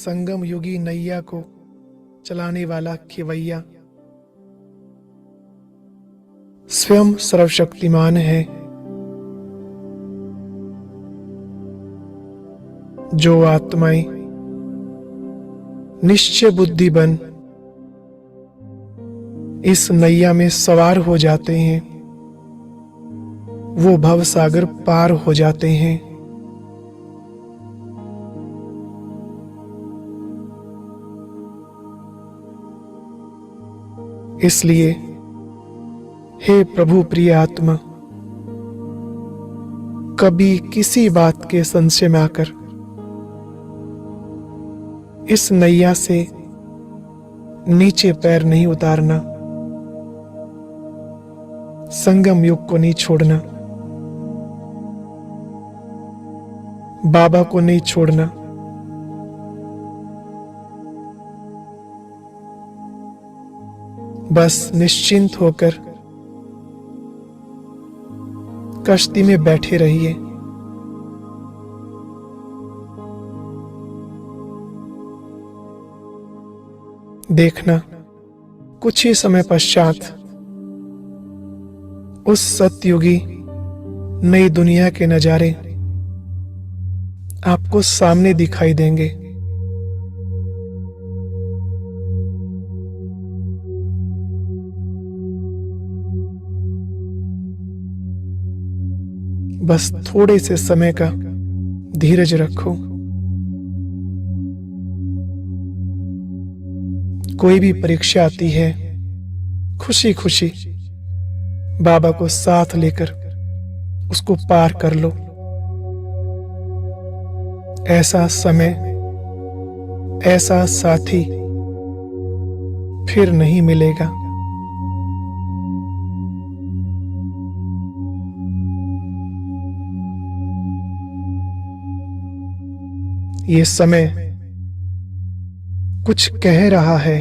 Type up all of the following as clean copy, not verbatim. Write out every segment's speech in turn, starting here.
संगम युगी नैया को चलाने वाला खेवैया स्वयं सर्वशक्तिमान है, जो आत्माएं निश्चय बुद्धि बन इस नैया में सवार हो जाते हैं, वो भवसागर पार हो जाते हैं। इसलिए हे प्रभु प्रिय आत्मा, कभी किसी बात के संशय में आकर इस नैया से नीचे पैर नहीं उतारना, संगम युग को नहीं छोड़ना, बाबा को नहीं छोड़ना। बस निश्चिंत होकर कश्ती में बैठे रहिए। देखना कुछ ही समय पश्चात उस सतयुगी नई दुनिया के नजारे आपको सामने दिखाई देंगे। बस थोड़े से समय का धीरज रखो। कोई भी परीक्षा आती है, खुशी खुशी बाबा को साथ लेकर उसको पार कर लो। ऐसा समय, ऐसा साथी फिर नहीं मिलेगा। ये समय कुछ कह रहा है।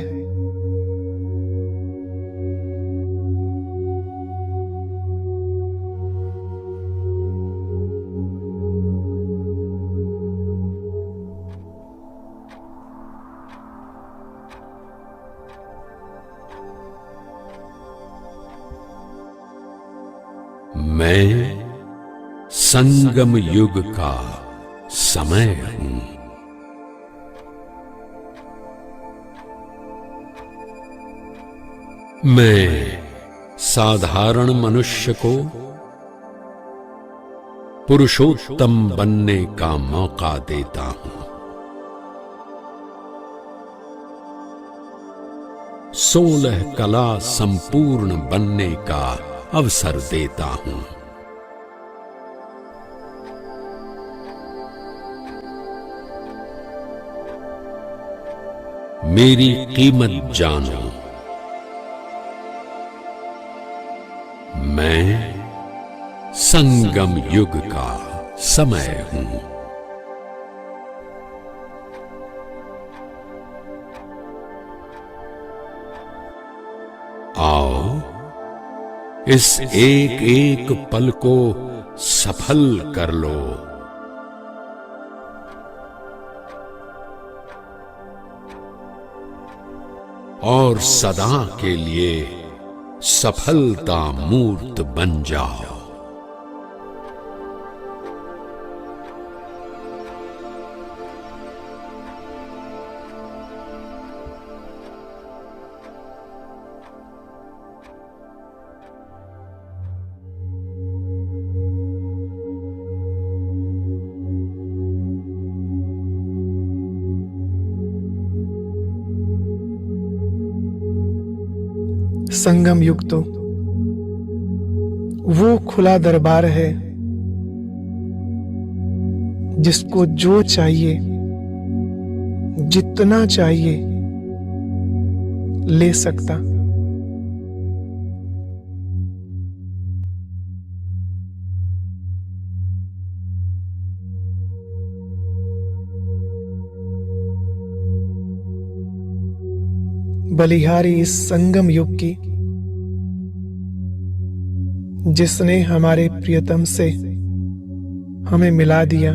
मैं संगम युग का समय हूं। मैं साधारण मनुष्य को पुरुषोत्तम बनने का मौका देता हूं। 16 कला संपूर्ण बनने का अवसर देता हूं। मेरी कीमत जानो। मैं संगम युग का समय हूं। आओ इस एक एक पल को सफल कर लो। और सदा के लिए सफलता मूर्त बन जाओ। संगम युग तो वो खुला दरबार है जिसको जो चाहिए, जितना चाहिए ले सकता। बलिहारी इस संगम युग की, जिसने हमारे प्रियतम से हमें मिला दिया।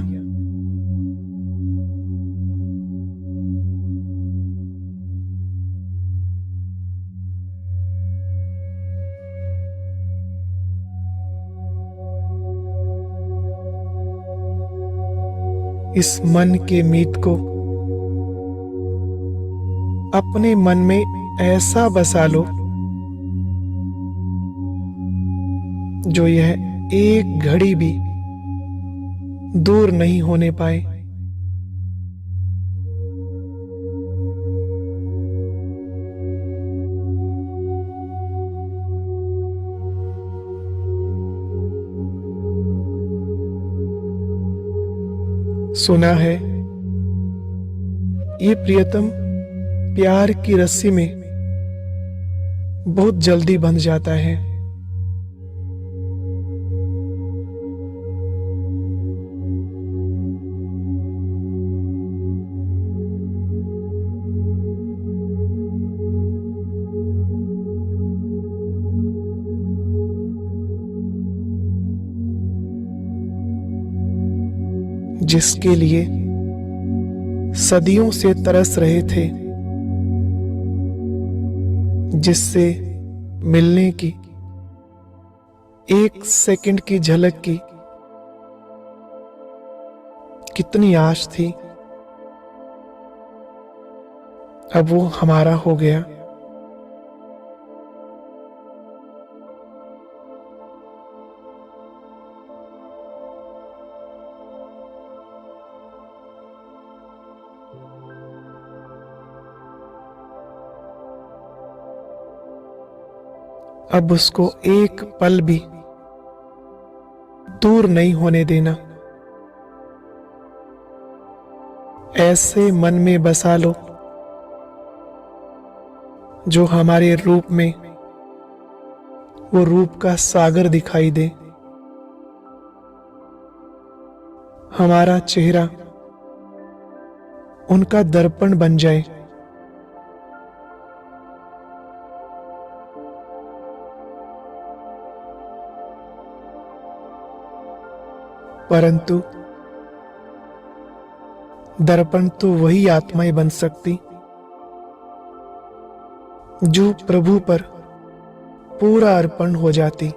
इस मन के मीत को अपने मन में ऐसा बसा लो जो यह एक घड़ी भी दूर नहीं होने पाए। सुना है ये प्रियतम प्यार की रस्सी में बहुत जल्दी बंध जाता है। जिसके लिए सदियों से तरस रहे थे, जिससे मिलने की एक सेकंड की झलक की कितनी आश थी, अब वो हमारा हो गया। अब उसको एक पल भी दूर नहीं होने देना। ऐसे मन में बसा लो जो हमारे रूप में वो रूप का सागर दिखाई दे। हमारा चेहरा उनका दर्पण बन जाए। परंतु दर्पण तो वही आत्माएं बन सकती जो प्रभु पर पूरा अर्पण हो जाती।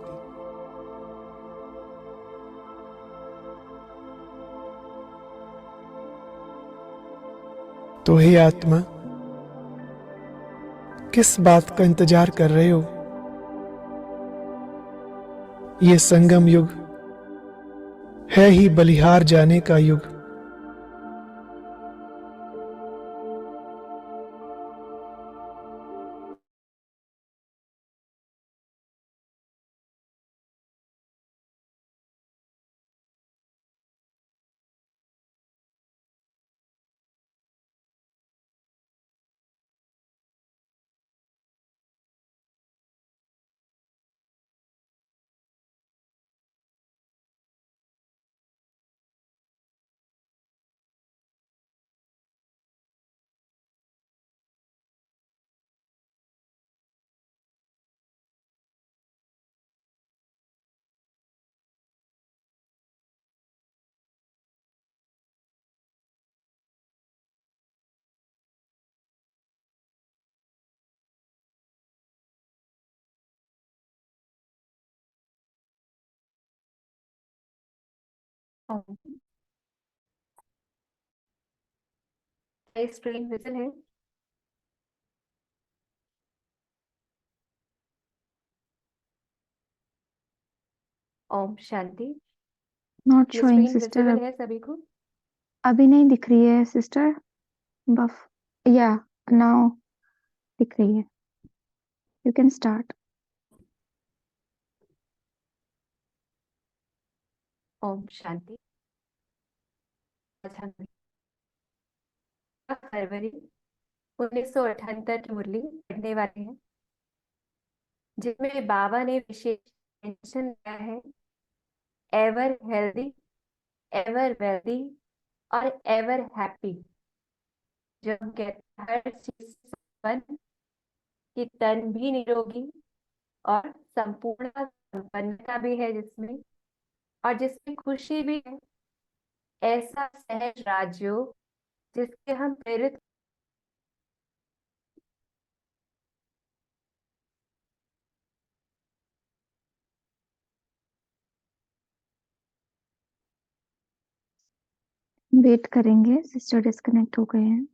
तो हे आत्मा, किस बात का इंतजार कर रहे हो? ये संगम युग है ही बलिहार जाने का युग। स्क्रीन विजिल है। ओम शांति। नॉट ये शोइंग स्क्रीन सिस्टर। विजिबल है सभी को? अभी नहीं दिख रही है सिस्टर। बफ या नाउ दिख रही है। You can start. Om Shanti. आज हम फरवरी 1978 की मुरली पढ़ने वाले हैं, जिसमें बाबा ने विशेष मेंशन किया है एवर हेल्दी, एवर वेल्दी और एवर हैप्पी। जो हम कहते हैं हर चीज से संपन्न, कि तन भी निरोगी और संपूर्ण संपन्नता भी है जिसमें, और जिसमें खुशी भी है। ऐसा सहज राजयोग जिसके हम प्रेरित वेट करेंगे, सिस्टर डिस्कनेक्ट हो गए हैं।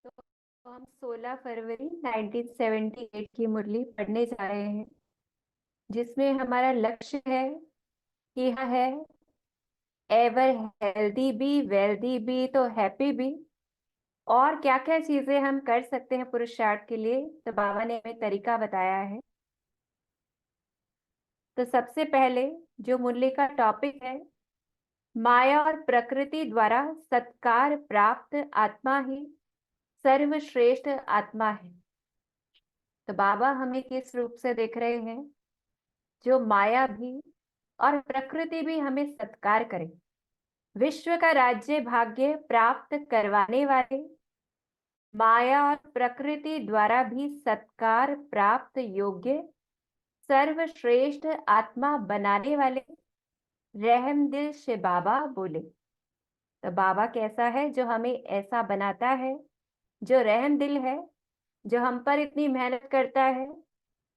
तो हम 16 फरवरी 1978 की मुरली पढ़ने जा रहे हैं, जिसमें हमारा लक्ष्य है कि यह है ever healthy be, wealthy be तो हैप्पी बी। और क्या क्या चीजें हम कर सकते हैं पुरुषार्थ के लिए, तो बाबा ने हमें तरीका बताया है। तो सबसे पहले जो मुरली का टॉपिक है, माया और प्रकृति द्वारा सत्कार प्राप्त आत्मा ही सर्वश्रेष्ठ आत्मा है। तो बाबा हमें किस रूप से देख रहे हैं, जो माया भी और प्रकृति भी हमें सत्कार करे, विश्व का राज्य भाग्य प्राप्त करवाने वाले, माया और प्रकृति द्वारा भी सत्कार प्राप्त योग्य सर्वश्रेष्ठ आत्मा बनाने वाले रहमदिल से बाबा बोले। तो बाबा कैसा है, जो हमें ऐसा बनाता है, जो रहमदिल है, जो हम पर इतनी मेहनत करता है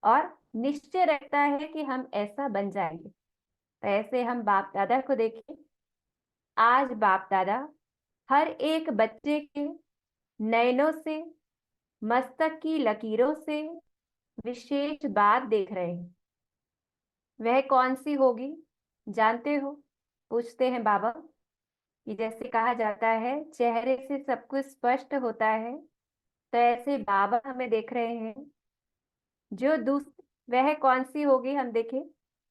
और निश्चय रखता है कि हम ऐसा बन जाएंगे। तो ऐसे हम बाप दादा को देखें। आज बाप दादा हर एक बच्चे के नयनों से, मस्तक की लकीरों से विशेष बात देख रहे हैं। वह कौन सी होगी जानते हो? पूछते हैं बाबा कि जैसे कहा जाता है चेहरे से सब कुछ स्पष्ट होता है, तो ऐसे बाबा हमें देख रहे हैं। वह कौन सी होगी, हम देखें,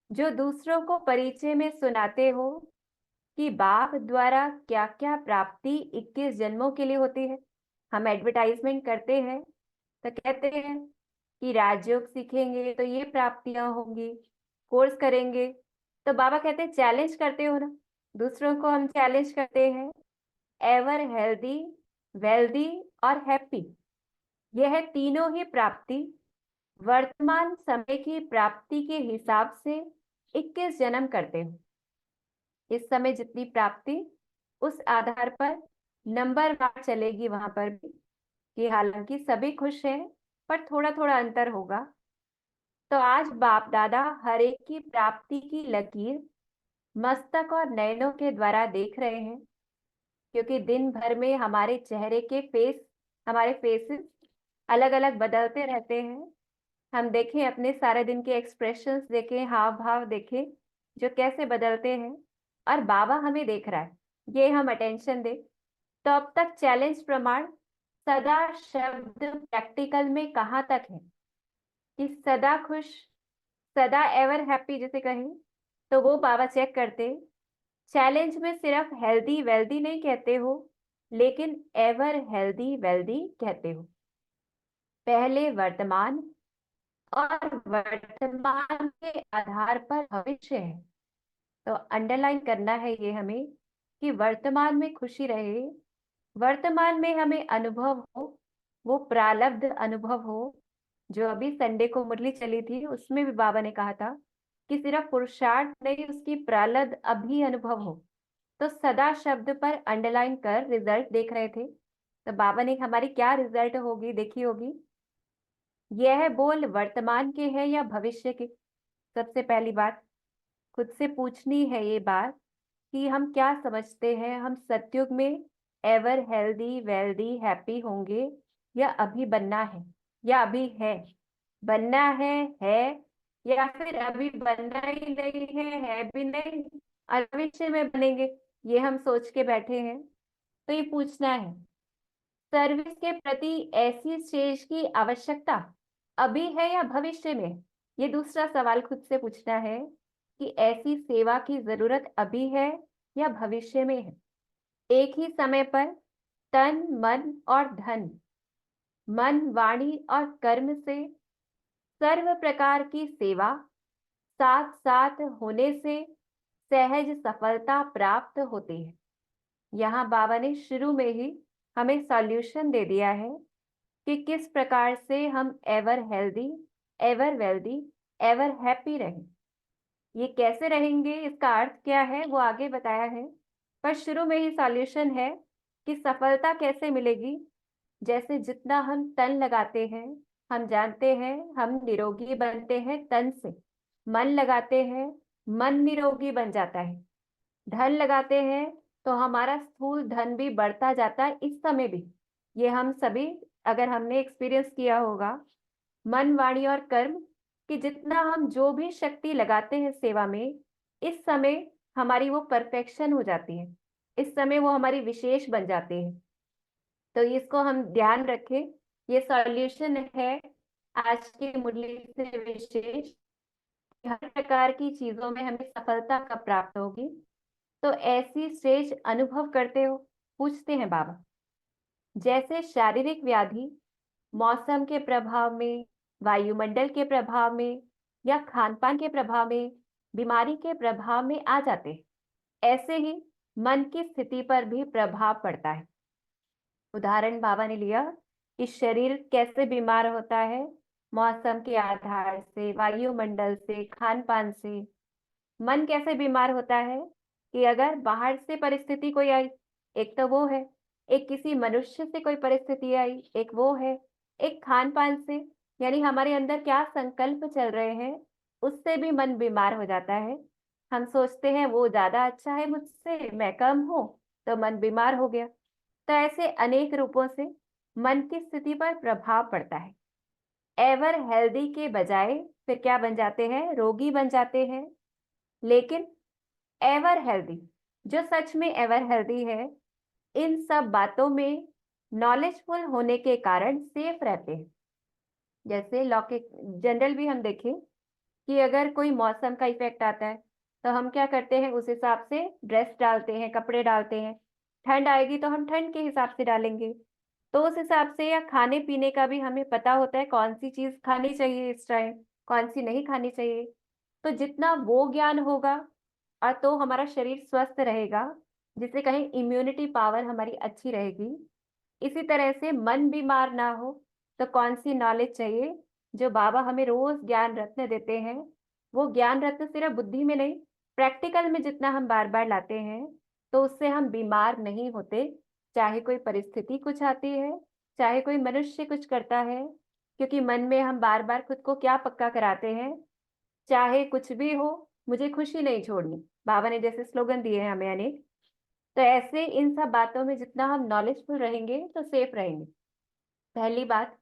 जो दूसरों को परिचय में सुनाते हो कि बाप द्वारा क्या क्या प्राप्ति 21 जन्मों के लिए होती है। हम एडवर्टाइजमेंट करते हैं तो कहते हैं कि राजयोग सीखेंगे तो ये प्राप्तियां होंगी, कोर्स करेंगे। तो बाबा कहते हैं चैलेंज करते हो ना, दूसरों को हम चैलेंज करते हैं। एवर हेल्दी, वेल्दी और हैप्पी, यह तीनों ही प्राप्ति वर्तमान समय की प्राप्ति के हिसाब से 21 जन्म करते हो। इस समय जितनी प्राप्ति, उस आधार पर नंबर वार चलेगी वहां पर भी, कि हालांकि सभी खुश हैं पर थोड़ा थोड़ा अंतर होगा। तो आज बाप दादा हर एक की प्राप्ति की लकीर मस्तक और नयनों के द्वारा देख रहे हैं, क्योंकि दिन भर में हमारे चेहरे के हमारे फेसेस अलग अलग बदलते रहते हैं। हम देखें अपने सारे दिन के एक्सप्रेशंस देखें, हाव भाव देखें, जो कैसे बदलते हैं। और बाबा हमें देख रहा है, ये हम अटेंशन दें। तो अब तक चैलेंज प्रमाण सदा शब्द प्रैक्टिकल में कहाँ तक है, कि सदा खुश, सदा एवर हैप्पी जिसे कहें, तो वो बाबा चेक करते। चैलेंज में सिर्फ हेल्दी वेल्दी नहीं कहते हो, लेकिन एवर हेल्दी वेल्दी कहते हो। पहले वर्तमान और वर्तमान के आधार पर भविष्य है। तो अंडरलाइन करना है ये हमें, कि वर्तमान में खुशी रहे, वर्तमान में हमें अनुभव हो, वो प्रारब्ध अनुभव हो। जो अभी संडे को मुरली चली थी, उसमें भी बाबा ने कहा था कि सिर्फ पुरुषार्थ नहीं, उसकी प्रारब्ध अभी अनुभव हो। तो सदा शब्द पर अंडरलाइन कर रिजल्ट देख रहे थे। तो बाबा ने हमारी क्या रिजल्ट होगी देखी होगी। यह बोल वर्तमान के है या भविष्य के? सबसे पहली बात खुद से पूछनी है ये बात, कि हम क्या समझते हैं, हम सतयुग में एवर हेल्दी वेल्दी हैप्पी होंगे, या अभी बनना है, या अभी बनना है, या फिर अभी बनना ही नहीं है भी नहीं, और भविष्य में बनेंगे, ये हम सोच के बैठे हैं। तो ये पूछना है, सर्विस के प्रति ऐसी स्टेज की आवश्यकता अभी है या भविष्य में? ये दूसरा सवाल खुद से पूछना है, कि ऐसी सेवा की जरूरत अभी है या भविष्य में है। एक ही समय पर तन मन और धन, मन वाणी और कर्म से सर्व प्रकार की सेवा साथ साथ होने से सहज सफलता प्राप्त होती है। यहाँ बाबा ने शुरू में ही हमें सॉल्यूशन दे दिया है कि किस प्रकार से हम ever healthy, ever wealthy, ever happy रहें। ये कैसे रहेंगे, इसका अर्थ क्या है, वो आगे बताया है। पर शुरू में ही सॉल्यूशन है कि सफलता कैसे मिलेगी। जैसे जितना हम तन लगाते हैं, हम जानते हैं हम निरोगी बनते हैं तन से। मन लगाते हैं, मन निरोगी बन जाता है। धन लगाते हैं तो हमारा स्थूल धन भी बढ़ता जाता है। इस समय भी ये हम सभी, अगर हमने एक्सपीरियंस किया होगा, मन, वाणी और कर्म कि जितना हम जो भी शक्ति लगाते हैं सेवा में, इस समय हमारी वो परफेक्शन हो जाती है। इस समय वो हमारी विशेष बन जाते हैं। तो इसको हम ध्यान रखें। ये सॉल्यूशन है आज की मुरली से विशेष। हर प्रकार की चीजों में हमें सफलता कब प्राप्त होगी, तो ऐसी स्टेज अनुभव करते हो, पूछते हैं बाबा। जैसे शारीरिक व्याधि मौसम के प्रभाव में, वायुमंडल के प्रभाव में या खान पान के प्रभाव में, बीमारी के प्रभाव में आ जाते हैं, ऐसे ही मन की स्थिति पर भी प्रभाव पड़ता है। उदाहरण बाबा ने लिया कि शरीर कैसे बीमार होता है, मौसम के आधार से, वायुमंडल से, खान पान से। मन कैसे बीमार होता है कि अगर बाहर से परिस्थिति कोई आई, एक तो वो है, एक किसी मनुष्य से कोई परिस्थिति आई, एक वो है, एक खान पान से, यानी हमारे अंदर क्या संकल्प चल रहे हैं, उससे भी मन बीमार हो जाता है। हम सोचते हैं वो ज्यादा अच्छा है मुझसे, मैं कम हूं, तो मन बीमार हो गया। तो ऐसे अनेक रूपों से मन की स्थिति पर प्रभाव पड़ता है। एवर हेल्दी के बजाय फिर क्या बन जाते हैं, रोगी बन जाते हैं। लेकिन एवर हेल्दी, जो सच में एवर हेल्दी है, इन सब बातों में नॉलेजफुल होने के कारण सेफ रहते हैं। जैसे लौकिक जनरल भी हम देखें कि अगर कोई मौसम का इफेक्ट आता है तो हम क्या करते हैं, उस हिसाब से ड्रेस डालते हैं, कपड़े डालते हैं। ठंड आएगी तो हम ठंड के हिसाब से डालेंगे। तो उस हिसाब से, या खाने पीने का भी हमें पता होता है कौन सी चीज खानी चाहिए इस टाइम, कौन सी नहीं खानी चाहिए। तो जितना वो ज्ञान होगा और तो हमारा शरीर स्वस्थ रहेगा, जिससे कहीं इम्यूनिटी पावर हमारी अच्छी रहेगी। इसी तरह से मन बीमार ना हो, तो कौन सी नॉलेज चाहिए, जो बाबा हमें रोज ज्ञान रत्न देते हैं। वो ज्ञान रत्न सिर्फ बुद्धि में नहीं, प्रैक्टिकल में जितना हम बार बार लाते हैं, तो उससे हम बीमार नहीं होते। चाहे कोई परिस्थिति कुछ आती है, चाहे कोई मनुष्य कुछ करता है, क्योंकि मन में हम बार बार खुद को क्या पक्का कराते हैं, चाहे कुछ भी हो, मुझे खुशी नहीं छोड़नी। बाबा ने जैसे स्लोगन दिए हैं हमें अनेक। तो ऐसे इन सब बातों में जितना हम नॉलेजफुल रहेंगे तो सेफ रहेंगे, पहली बात।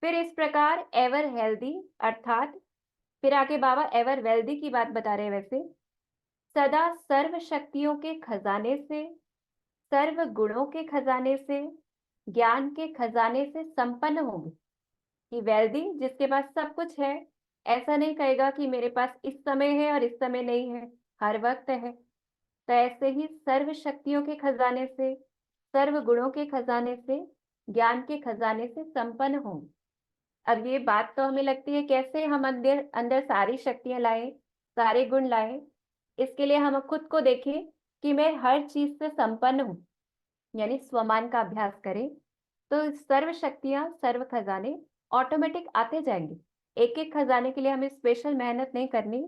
फिर इस प्रकार एवर हेल्दी, अर्थात फिर आगे बाबा एवर वेल्दी की बात बता रहे हैं। वैसे सदा सर्व शक्तियों के खजाने से, सर्व गुणों के खजाने से, ज्ञान के खजाने से संपन्न होंगे। कि वेल्दी जिसके पास सब कुछ है, ऐसा नहीं कहेगा कि मेरे पास इस समय है और इस समय नहीं है, हर वक्त है। तो ऐसे ही सर्व शक्तियों के खजाने से, सर्व गुणों के खजाने से, ज्ञान के खजाने से संपन्न होंगे। अब ये बात तो हमें लगती है कैसे हम अंदर अंदर सारी शक्तियां लाएं, सारे गुण लाएं। इसके लिए हम खुद को देखें कि मैं हर चीज से संपन्न हूँ, यानी स्वमान का अभ्यास करें, तो सर्व शक्तियां, सर्व खजाने ऑटोमेटिक आते जाएंगे। एक एक खजाने के लिए हमें स्पेशल मेहनत नहीं करनी।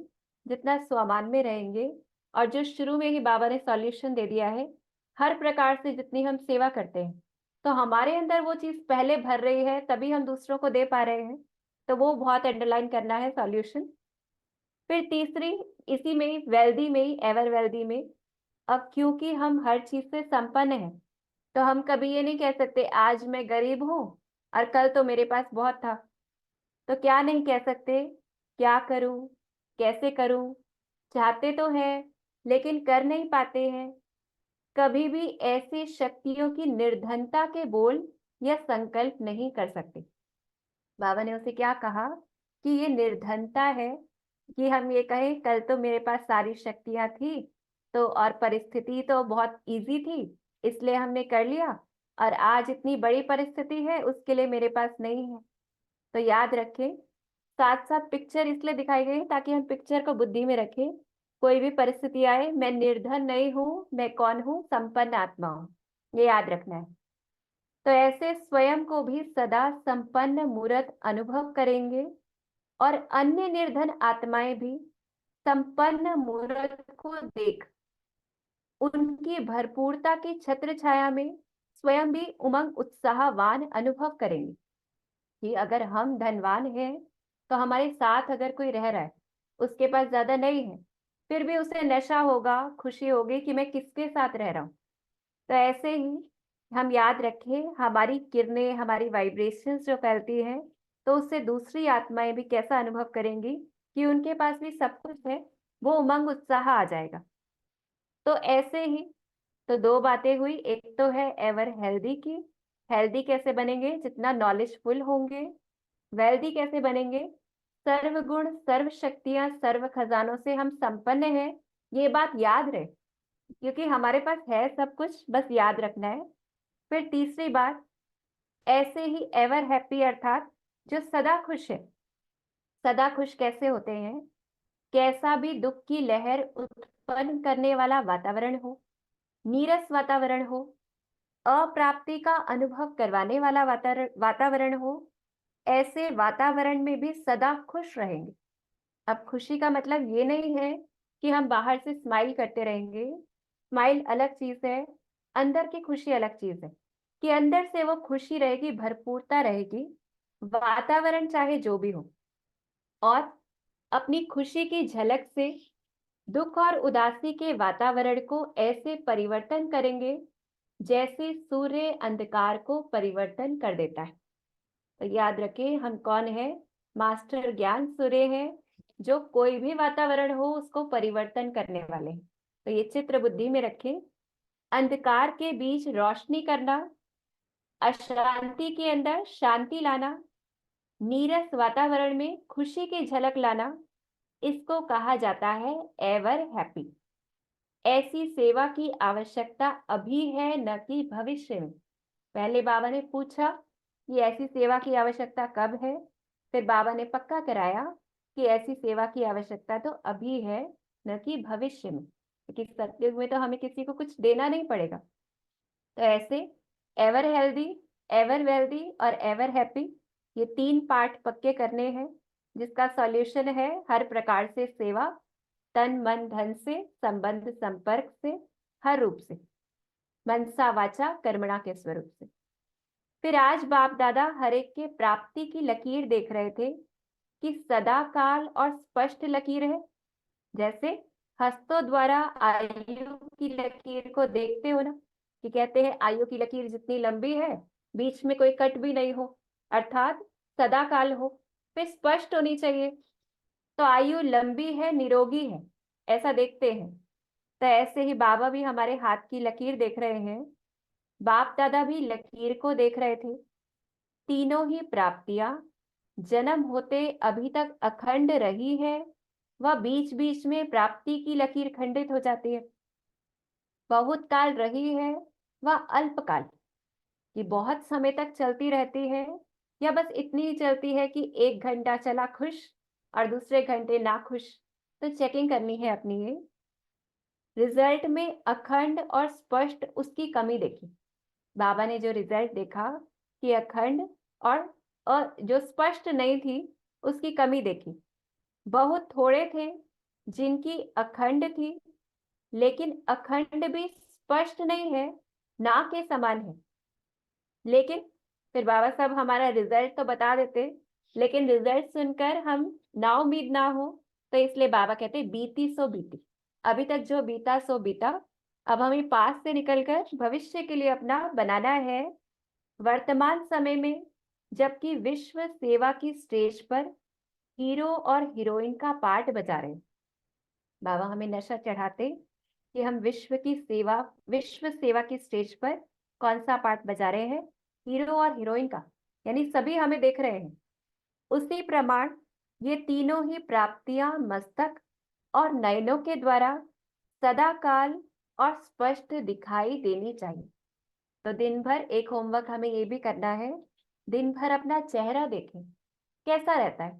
जितना स्वमान में रहेंगे, और जो शुरू में ही बाबा ने सॉल्यूशन दे दिया है, हर प्रकार से जितनी हम सेवा करते हैं, तो हमारे अंदर वो चीज पहले भर रही है, तभी हम दूसरों को दे पा रहे हैं। तो वो बहुत अंडरलाइन करना है सॉल्यूशन। फिर तीसरी, इसी में ही वेल्दी में ही, एवर वेल्दी में, अब क्योंकि हम हर चीज से संपन्न हैं, तो हम कभी ये नहीं कह सकते आज मैं गरीब हूं और कल तो मेरे पास बहुत था। तो क्या नहीं कह सकते, क्या करूं, कैसे करूं, चाहते तो हैं लेकिन कर नहीं पाते हैं। कभी भी ऐसी शक्तियों की निर्धनता के बोल या संकल्प नहीं कर सकते। बाबा ने उसे क्या कहा कि ये निर्धनता है, कि हम ये कहें कल तो मेरे पास सारी शक्तियां थी, तो और परिस्थिति तो बहुत इजी थी, इसलिए हमने कर लिया, और आज इतनी बड़ी परिस्थिति है उसके लिए मेरे पास नहीं है। तो याद रखें, साथ साथ पिक्चर इसलिए दिखाई गई ताकि हम पिक्चर को बुद्धि में रखें। कोई भी परिस्थिति आए, मैं निर्धन नहीं हूँ, मैं कौन हूँ, संपन्न आत्मा हूँ, ये याद रखना है। तो ऐसे स्वयं को भी सदा संपन्न मूर्त अनुभव करेंगे और अन्य निर्धन आत्माएं भी संपन्न मूर्त को देख उनकी भरपूरता की छत्र छाया में स्वयं भी उमंग उत्साहवान अनुभव करेंगे कि अगर हम धनवान हैं तो हमारे साथ अगर कोई रह रहा है, उसके पास ज्यादा नहीं है, फिर भी उसे नशा होगा, खुशी होगी कि मैं किसके साथ रह रहा हूं। तो ऐसे ही हम याद रखें, हमारी किरणें, हमारी वाइब्रेशंस जो फैलती हैं, तो उससे दूसरी आत्माएं भी कैसा अनुभव करेंगी कि उनके पास भी सब कुछ है, वो उमंग उत्साह आ जाएगा। तो ऐसे ही तो दो बातें हुई, एक तो है एवर हेल्दी की, हेल्दी कैसे बनेंगे, जितना नॉलेजफुल होंगे। वेल्दी कैसे बनेंगे, सर्व गुण सर्व शक्तियां सर्व खजानों से हम संपन्न हैं, ये बात याद रहे, क्योंकि हमारे पास है सब कुछ, बस याद रखना है। फिर तीसरी बात, ऐसे ही एवर हैप्पी अर्थात जो सदा खुश है। सदा खुश कैसे होते हैं, कैसा भी दुख की लहर उत्पन्न करने वाला वातावरण हो, नीरस वातावरण हो, अप्राप्ति का अनुभव करवाने वाला वातावरण हो, ऐसे वातावरण में भी सदा खुश रहेंगे। अब खुशी का मतलब ये नहीं है कि हम बाहर से स्माइल करते रहेंगे, स्माइल अलग चीज है, अंदर की खुशी अलग चीज है, कि अंदर से वो खुशी रहेगी, भरपूरता रहेगी, वातावरण चाहे जो भी हो। और अपनी खुशी की झलक से दुख और उदासी के वातावरण को ऐसे परिवर्तन करेंगे जैसे सूर्य अंधकार को परिवर्तन कर देता है। तो याद रखें, हम कौन है, मास्टर ज्ञान सूर्य है, जो कोई भी वातावरण हो उसको परिवर्तन करने वाले हैं। तो ये चित्र बुद्धि में रखें, अंधकार के बीच रोशनी करना, अशांति के अंदर शांति लाना, नीरस वातावरण में खुशी की झलक लाना, इसको कहा जाता है एवर हैप्पी। ऐसी सेवा की आवश्यकता अभी है, न कि भविष्य में। पहले बाबा ने पूछा कि ऐसी सेवा की आवश्यकता कब है, फिर बाबा ने पक्का कराया कि ऐसी सेवा की आवश्यकता तो अभी है, न कि भविष्य में, क्योंकि सतयुग में तो हमें किसी को कुछ देना नहीं पड़ेगा। तो ऐसे एवर हेल्दी, एवर वेल्दी और एवर हैप्पी, ये तीन पार्ट पक्के करने हैं, जिसका सॉल्यूशन है हर प्रकार से सेवा, तन मन धन से, संबंध संपर्क से, हर रूप से, मनसा वाचा कर्मणा के स्वरूप से। फिर आज बाप दादा हर एक के प्राप्ति की लकीर देख रहे थे कि सदा काल और स्पष्ट लकीर है। जैसे हस्तों द्वारा आयु की लकीर को देखते हो ना, कि कहते हैं आयु की लकीर जितनी लंबी है, बीच में कोई कट भी नहीं हो, अर्थात सदा काल हो, फिर स्पष्ट होनी चाहिए, तो आयु लंबी है, निरोगी है, ऐसा देखते हैं। तो ऐसे ही बाबा भी हमारे हाथ की लकीर देख रहे हैं, बाप दादा भी लकीर को देख रहे थे। तीनों ही प्राप्तियां जन्म होते अभी तक अखंड रही है, वह बीच बीच में प्राप्ति की लकीर खंडित हो जाती है। बहुत काल रही है, वह अल्पकाल की बहुत समय तक चलती रहती है, या बस इतनी ही चलती है कि 1 घंटा चला खुश और दूसरे घंटे ना खुश। तो चेकिंग करनी है अपनी ये। रिजल्ट में अखंड और स्पष्ट उसकी कमी देखी। बाबा ने जो रिजल्ट देखा कि अखंड और जो स्पष्ट नहीं थी, उसकी कमी देखी। बहुत थोड़े थे जिनकी अखंड थी, लेकिन अखंड भी स्पष्ट नहीं है, ना के समान है। लेकिन फिर बाबा साहब हमारा रिजल्ट तो बता देते, लेकिन रिजल्ट सुनकर हम ना उम्मीद ना हो, तो इसलिए बाबा कहते बीती सो बीती, अभी तक जो बीता सो बीता, अब हमें पास से निकलकर भविष्य के लिए अपना बनाना है। वर्तमान समय में जबकि विश्व सेवा की स्टेज पर हीरो और हीरोइन का पार्ट बजा रहे, बाबा हमें नशा चढ़ाते कि हम विश्व सेवा की स्टेज पर कौन सा पार्ट बजा रहे हैं, हीरो और हीरोइन का, यानी सभी हमें देख रहे हैं। उसी प्रमाण ये तीनों ही प्राप्तियां मस्तक और नयनों के द्वारा सदा काल और स्पष्ट दिखाई देनी चाहिए। तो दिन भर एक होमवर्क हमें ये भी करना है, दिन भर अपना चेहरा देखें कैसा रहता है,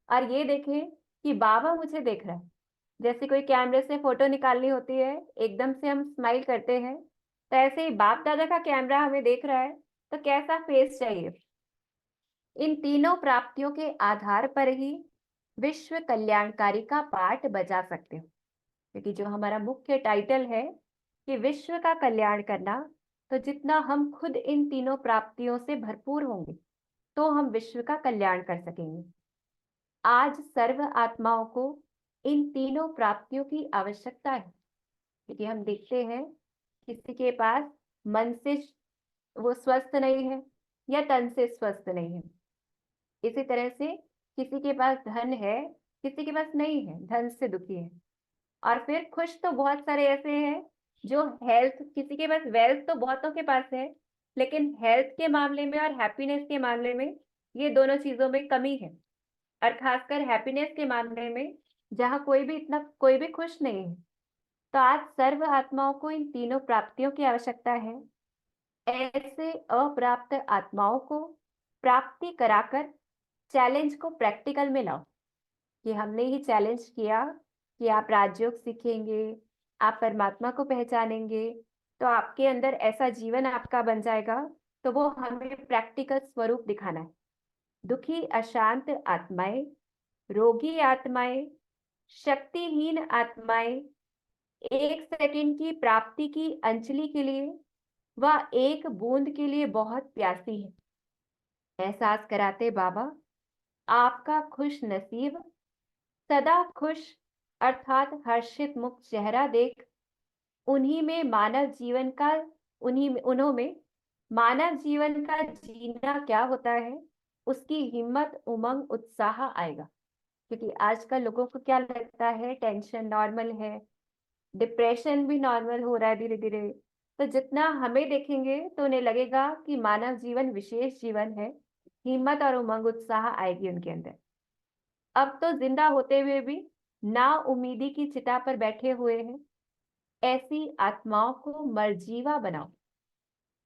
और ये देखें कि बाबा मुझे देख रहा है। जैसे कोई कैमरे से फोटो निकालनी होती है, एकदम से हम स्माइल करते हैं, तो ऐसे ही बाप दादा का कैमरा हमें देख रहा है, तो कैसा फेस चाहिए? इन तीनों प्राप्तियों के आधार पर ही विश्व कल्याणकारी का पाठ बजा सकते हो, क्योंकि जो हमारा मुख्य टाइटल है कि विश्व का कल्याण करना, तो जितना हम खुद इन तीनों प्राप्तियों से भरपूर होंगे तो हम विश्व का कल्याण कर सकेंगे। आज सर्व आत्माओं को इन तीनों प्राप्तियों की आवश्यकता है, क्योंकि हम देखते हैं किसी के पास मन से वो स्वस्थ नहीं है या तन से स्वस्थ नहीं है। इसी तरह से किसी के पास धन है, किसी के पास नहीं है, धन से दुखी है। और फिर खुश तो बहुत सारे ऐसे हैं जो हेल्थ, किसी के पास वेल्थ तो बहुतों के पास है, लेकिन हेल्थ के मामले में और हैप्पीनेस के मामले में ये दोनों चीजों में कमी है। और खासकर हैप्पीनेस के मामले में जहाँ कोई भी खुश नहीं है। तो आज सर्व आत्माओं को इन तीनों प्राप्तियों की आवश्यकता है। ऐसे अप्राप्त आत्माओं को प्राप्ति कराकर चैलेंज को प्रैक्टिकल में लाओ। कि हमने ही चैलेंज किया कि आप राजयोग सीखेंगे, आप परमात्मा को पहचानेंगे, तो आपके अंदर ऐसा जीवन आपका बन जाएगा। तो वो हमें प्रैक्टिकल स्वरूप दिखाना है। दुखी अशांत आत्माएं, रोगी आत्माएं, शक्तिहीन आत्माएं एक सेकंड की प्राप्ति की अंजलि के लिए व एक बूंद के लिए बहुत प्यासी है। एहसास कराते बाबा, आपका खुश नसीब सदा खुश अर्थात हर्षित मुक्त चेहरा देख उन्हीं में मानव जीवन का उन्हों में मानव जीवन का जीना क्या होता है, उसकी हिम्मत, उमंग, उत्साह आएगा। क्योंकि आजकल लोगों को क्या लगता है, टेंशन नॉर्मल है, डिप्रेशन भी नॉर्मल हो रहा है धीरे धीरे। तो जितना हमें देखेंगे तो उन्हें लगेगा कि मानव जीवन विशेष जीवन है, हिम्मत और उमंग उत्साह आएगी उनके अंदर। अब तो जिंदा होते हुए भी ना उम्मीदी की चिता पर बैठे हुए हैं। ऐसी आत्माओं को मरजीवा बनाओ।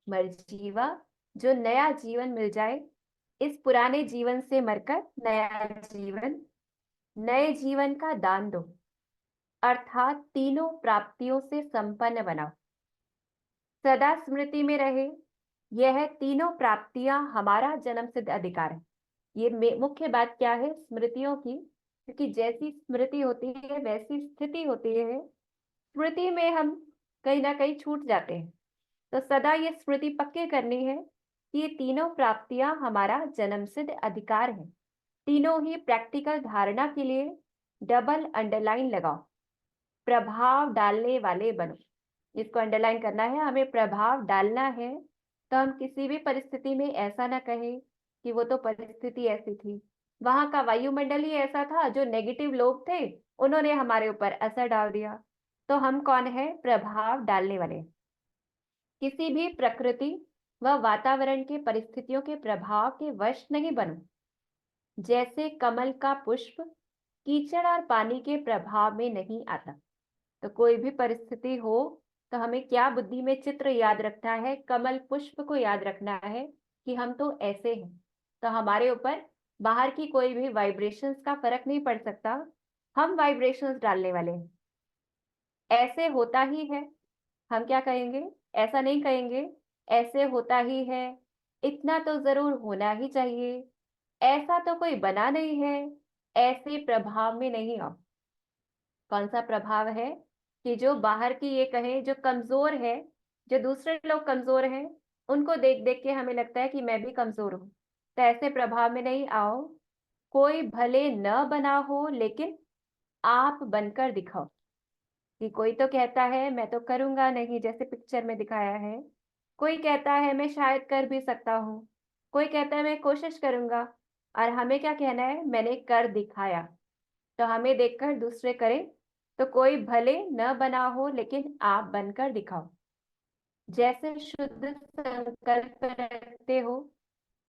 मरजीवा, जो नया जीवन मिल जाए, इस पुराने जीवन से मरकर नए जीवन का दान दो, अर्थात तीनों प्राप्तियों से संपन्न बनाओ। सदा स्मृति में रहे, यह तीनों प्राप्तियां हमारा जन्मसिद्ध अधिकार है। ये मुख्य बात क्या है स्मृतियों की, क्योंकि जैसी स्मृति होती है वैसी स्थिति होती है। स्मृति में हम कहीं ना कहीं छूट जाते हैं। तो सदा ये स्मृति पक्के करनी है कि ये तीनों प्राप्तियां हमारा जन्मसिद्ध अधिकार है। तीनों ही प्रैक्टिकल धारणा के लिए डबल अंडरलाइन लगाओ। प्रभाव डालने वाले बनो। इसको अंडरलाइन करना है, हमें प्रभाव डालना है। तो हम किसी भी परिस्थिति में ऐसा ना कहें कि वो तो परिस्थिति ऐसी थी, वहां का वायुमंडल ही ऐसा था, जो नेगेटिव लोग थे उन्होंने हमारे ऊपर असर डाल दिया। तो हम कौन है? प्रभाव डालने वाले। किसी भी प्रकृति व वातावरण के परिस्थितियों के प्रभाव के वश नहीं बनो। जैसे कमल का पुष्प कीचड़ और पानी के प्रभाव में नहीं आता। तो कोई भी परिस्थिति हो तो हमें क्या बुद्धि में चित्र याद रखना है, कमल पुष्प को याद रखना है कि हम तो ऐसे हैं। तो हमारे ऊपर बाहर की कोई भी वाइब्रेशंस का फर्क नहीं पड़ सकता, हम वाइब्रेशंस डालने वाले हैं। ऐसे होता ही है, हम क्या कहेंगे? ऐसा नहीं कहेंगे ऐसे होता ही है, इतना तो जरूर होना ही चाहिए, ऐसा तो कोई बना नहीं है, ऐसे प्रभाव में नहीं आओ। कौन सा प्रभाव है? कि जो बाहर की ये कहे, जो कमजोर है, जो दूसरे लोग कमजोर हैं, उनको देख देख के हमें लगता है कि मैं भी कमजोर हूं। तो ऐसे प्रभाव में नहीं आओ। कोई भले न बना हो, लेकिन आप बनकर दिखाओ। कि कोई तो कहता है मैं तो करूंगा नहीं, जैसे पिक्चर में दिखाया है। कोई कहता है मैं शायद कर भी सकता हूँ, कोई कहता है मैं कोशिश करूंगा, और हमें क्या कहना है? मैंने कर दिखाया। तो हमें देखकर दूसरे करें। तो कोई भले न बना हो, लेकिन आप बनकर दिखाओ। जैसे शुद्ध संकल्प रखते हो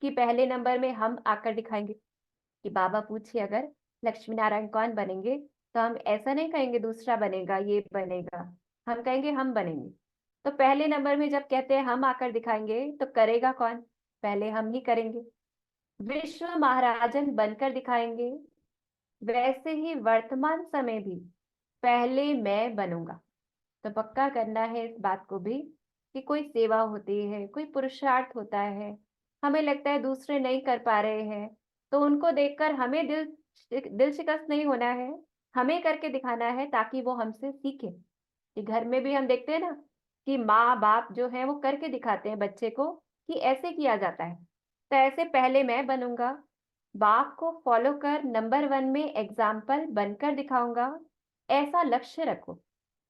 कि पहले नंबर में हम आकर दिखाएंगे। कि बाबा पूछे अगर लक्ष्मी नारायण कौन बनेंगे, तो हम ऐसा नहीं कहेंगे दूसरा बनेगा, ये बनेगा, हम कहेंगे हम बनेंगे। तो पहले नंबर में जब कहते हैं हम आकर दिखाएंगे, तो करेगा कौन? पहले हम ही करेंगे। विश्व महाराजन बनकर दिखाएंगे। वैसे ही वर्तमान समय भी पहले मैं बनूंगा। तो पक्का करना है इस बात को भी कि कोई सेवा होती है, कोई पुरुषार्थ होता है, हमें लगता है दूसरे नहीं कर पा रहे हैं, तो उनको देखकर हमें दिल शिकस्त नहीं होना है, हमें करके दिखाना है ताकि वो हमसे सीखे। कि घर में भी हम देखते हैं ना कि माँ बाप जो है वो करके दिखाते हैं बच्चे को कि ऐसे किया जाता है, तो ऐसे पहले मैं बनूंगा, बाप को फॉलो कर नंबर 1 में एग्जाम्पल बनकर दिखाऊंगा। ऐसा लक्ष्य रखो,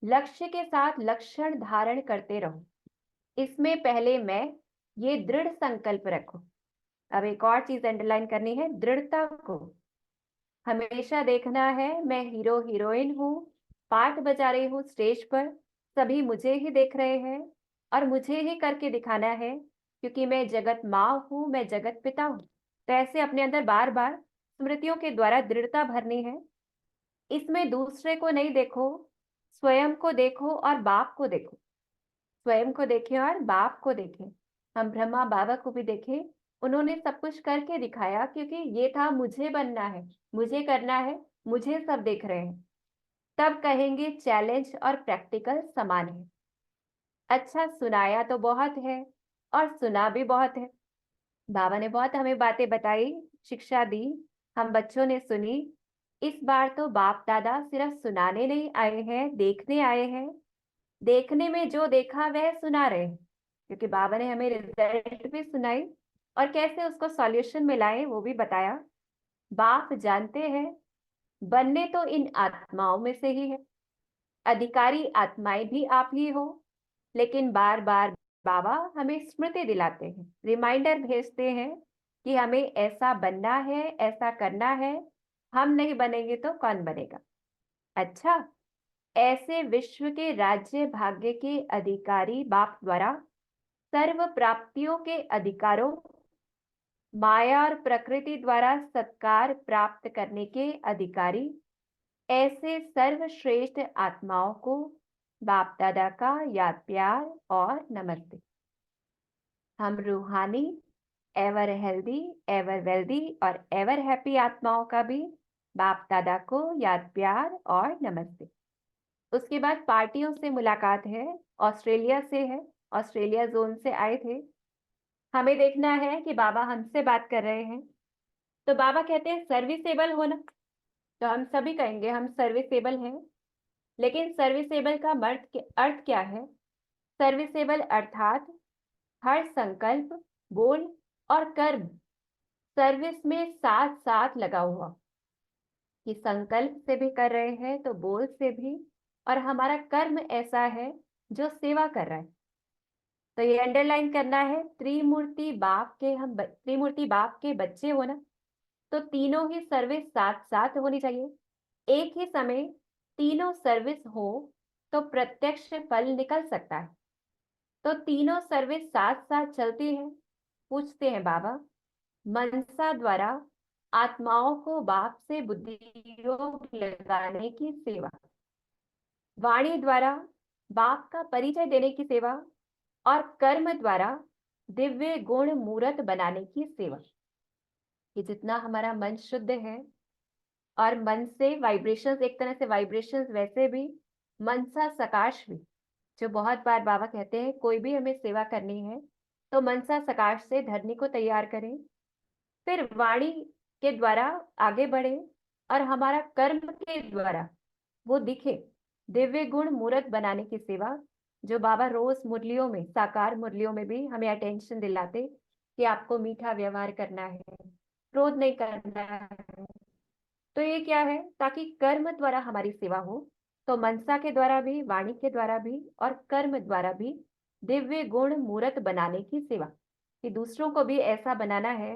लक्ष्य के साथ लक्षण धारण करते रहो। इसमें पहले मैं ये दृढ़ संकल्प रखो। अब एक और चीज अंडरलाइन करनी है, दृढ़ता को। हमेशा देखना है मैं हीरो हीरोइन हूँ, पार्ट बजा रही हूँ स्टेज पर, सभी मुझे ही देख रहे हैं और मुझे ही करके दिखाना है, क्योंकि मैं जगत माँ हूँ, मैं जगत पिता हूँ। तो ऐसे अपने अंदर बार बार स्मृतियों के द्वारा दृढ़ता भरनी है। इसमें दूसरे को नहीं देखो, स्वयं को देखो और बाप को देखो। स्वयं को देखें और बाप को देखें। हम ब्रह्मा बाबा को भी देखें, उन्होंने सब कुछ करके दिखाया, क्योंकि ये था मुझे बनना है, मुझे करना है, मुझे सब देख रहे हैं। तब कहेंगे चैलेंज और प्रैक्टिकल समान है। अच्छा, सुनाया तो बहुत है और सुना भी बहुत है। बाबा ने बहुत हमें बातें बताई, शिक्षा दी, हम बच्चों ने सुनी। इस बार तो बाप दादा सिर्फ सुनाने नहीं आए हैं, देखने आए हैं। देखने में जो देखा वह सुना रहे हैं, क्योंकि बाबा ने हमें रिजल्ट भी सुनाई और कैसे उसको सॉल्यूशन में लाए वो भी बताया। बाप जानते हैं बनने तो इन आत्माओं में से ही है, अधिकारी आत्माएं भी आप ही हो, लेकिन बार बार बाबा हमें स्मृति दिलाते हैं, रिमाइंडर भेजते हैं कि हमें ऐसा बनना है, ऐसा करना है। हम नहीं बनेंगे तो कौन बनेगा। अच्छा, ऐसे विश्व के राज्य भाग्य के अधिकारी बाप द्वारा सर्व प्राप्तियों के अधिकारों, माया और प्रकृति द्वारा सत्कार प्राप्त करने के अधिकारी, ऐसे सर्वश्रेष्ठ आत्माओं को बाप दादा का याद प्यार और नमस्ते। हम रूहानी, एवर हेल्दी, एवर वेल्दी और एवर हैप्पी आत्माओं का भी बाप दादा को याद प्यार और नमस्ते। उसके बाद पार्टियों से मुलाकात है, ऑस्ट्रेलिया से है, ऑस्ट्रेलिया जोन से आए थे। हमें देखना है कि बाबा हमसे बात कर रहे हैं, तो बाबा कहते हैं सर्विसेबल होना, तो हम सभी कहेंगे हम सर्विसेबल हैं। लेकिन सर्विसेबल का अर्थ क्या है? सर्विसेबल अर्थात हर संकल्प, बोल और कर्म सर्विस में साथ साथ लगा हुआ, कि संकल्प से भी कर रहे हैं तो बोल से भी, और हमारा कर्म ऐसा है जो सेवा कर रहा है। तो ये अंडरलाइन करना है, त्रिमूर्ति बाप के बच्चे होना, तो तीनों ही सर्विस साथ साथ होनी चाहिए। एक ही समय तीनों सर्विस हो तो प्रत्यक्ष फल निकल सकता है। तो तीनों सर्विस साथ साथ चलती है। पूछते हैं बाबा, मनसा द्वारा आत्माओं को बाप से बुद्धि योग लगाने की सेवा, वाणी द्वारा बाप का परिचय देने की सेवा, और कर्म द्वारा दिव्य गुण मूर्त बनाने की सेवा। कि जितना हमारा मन शुद्ध है और मन से वाइब्रेशंस, एक तरह से वाइब्रेशंस वैसे भी मनसा सकाश भी, जो बहुत बार बाबा कहते हैं कोई भी हमें सेवा करनी है तो मनसा सकाश से धरनी को तैयार करें, फिर वाणी के द्वारा आगे बढ़े और हमारा कर्म के द्वारा वो दिखे, दिव्य गुण मूर्त बनाने की सेवा। जो बाबा रोज मुरलियों में, साकार मुरलियों में भी हमें अटेंशन दिलाते कि आपको मीठा व्यवहार करना है, क्रोध नहीं करना है। तो ये क्या है? ताकि कर्म द्वारा हमारी सेवा हो, तो मनसा के द्वारा भी, वाणी के द्वारा भी और कर्म द्वारा भी दिव्य गुण मूर्त बनाने की सेवा, कि दूसरों को भी ऐसा बनाना है,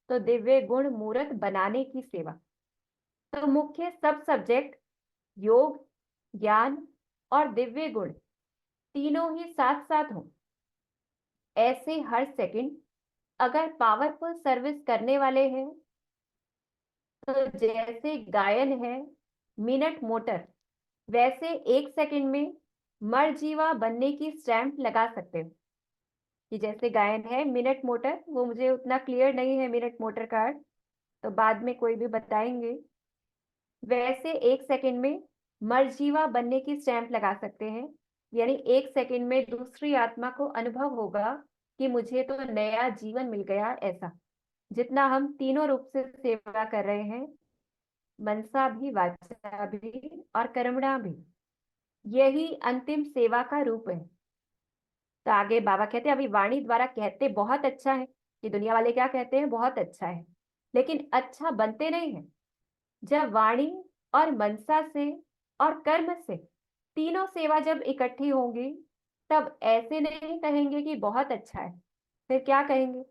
तो दिव्य गुण मूर्त बनाने की सेवा। तो मुख्य सब सब्जेक्ट योग, ज्ञान और दिव्य गुण तीनों ही साथ साथ हो। ऐसे हर सेकंड अगर पावरफुल सर्विस करने वाले हैं, तो जैसे गायन है मिनट मोटर, वैसे एक सेकंड में मरजीवा बनने की स्टैंप लगा सकते हो। कि जैसे गायन है मिनट मोटर, वो मुझे उतना क्लियर नहीं है मिनट मोटर का अर्थ, तो बाद में कोई भी बताएंगे। वैसे एक सेकंड में मरजीवा बनने की स्टैंप लगा सकते हैं, यानी 1 सेकंड में दूसरी आत्मा को अनुभव होगा कि मुझे तो नया जीवन मिल गया। ऐसा जितना हम तीनों रूप से सेवा कर रहे हैं, मनसा भी, वाचा भी और कर्मणा भी, यही अंतिम सेवा का रूप है। तो आगे बाबा कहते हैं, अभी वाणी द्वारा कहते बहुत अच्छा है, ये दुनिया वाले क्या कहते हैं, बहुत अच्छा है, लेकिन अच्छा बनते नहीं है। जब वाणी और मनसा से और कर्म से तीनों सेवा जब इकट्ठी होंगी, तब ऐसे नहीं कहेंगे कि बहुत अच्छा है, फिर क्या कहेंगे,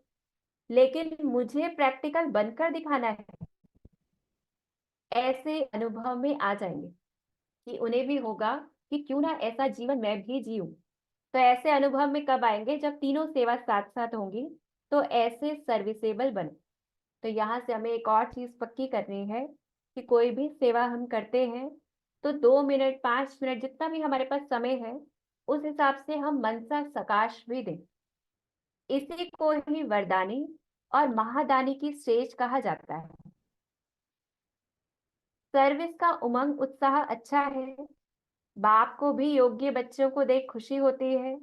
लेकिन मुझे प्रैक्टिकल बनकर दिखाना है। ऐसे अनुभव में आ जाएंगे कि उन्हें भी होगा कि क्यों ना ऐसा जीवन मैं भी जीऊं। तो ऐसे अनुभव में कब आएंगे, जब तीनों सेवा साथ साथ होंगी, तो ऐसे सर्विसेबल बने। तो यहाँ से हमें एक और चीज पक्की करनी है कि कोई भी सेवा हम करते हैं तो 2 मिनट 5 मिनट जितना भी हमारे पास समय है, उस हिसाब से हम मनसा सकाश भी दें। इसी को ही वरदानी और महादानी की स्टेज कहा जाता है। सर्विस का उमंग उत्साह अच्छा है। बाप को भी योग्य बच्चों को देख खुशी होती है।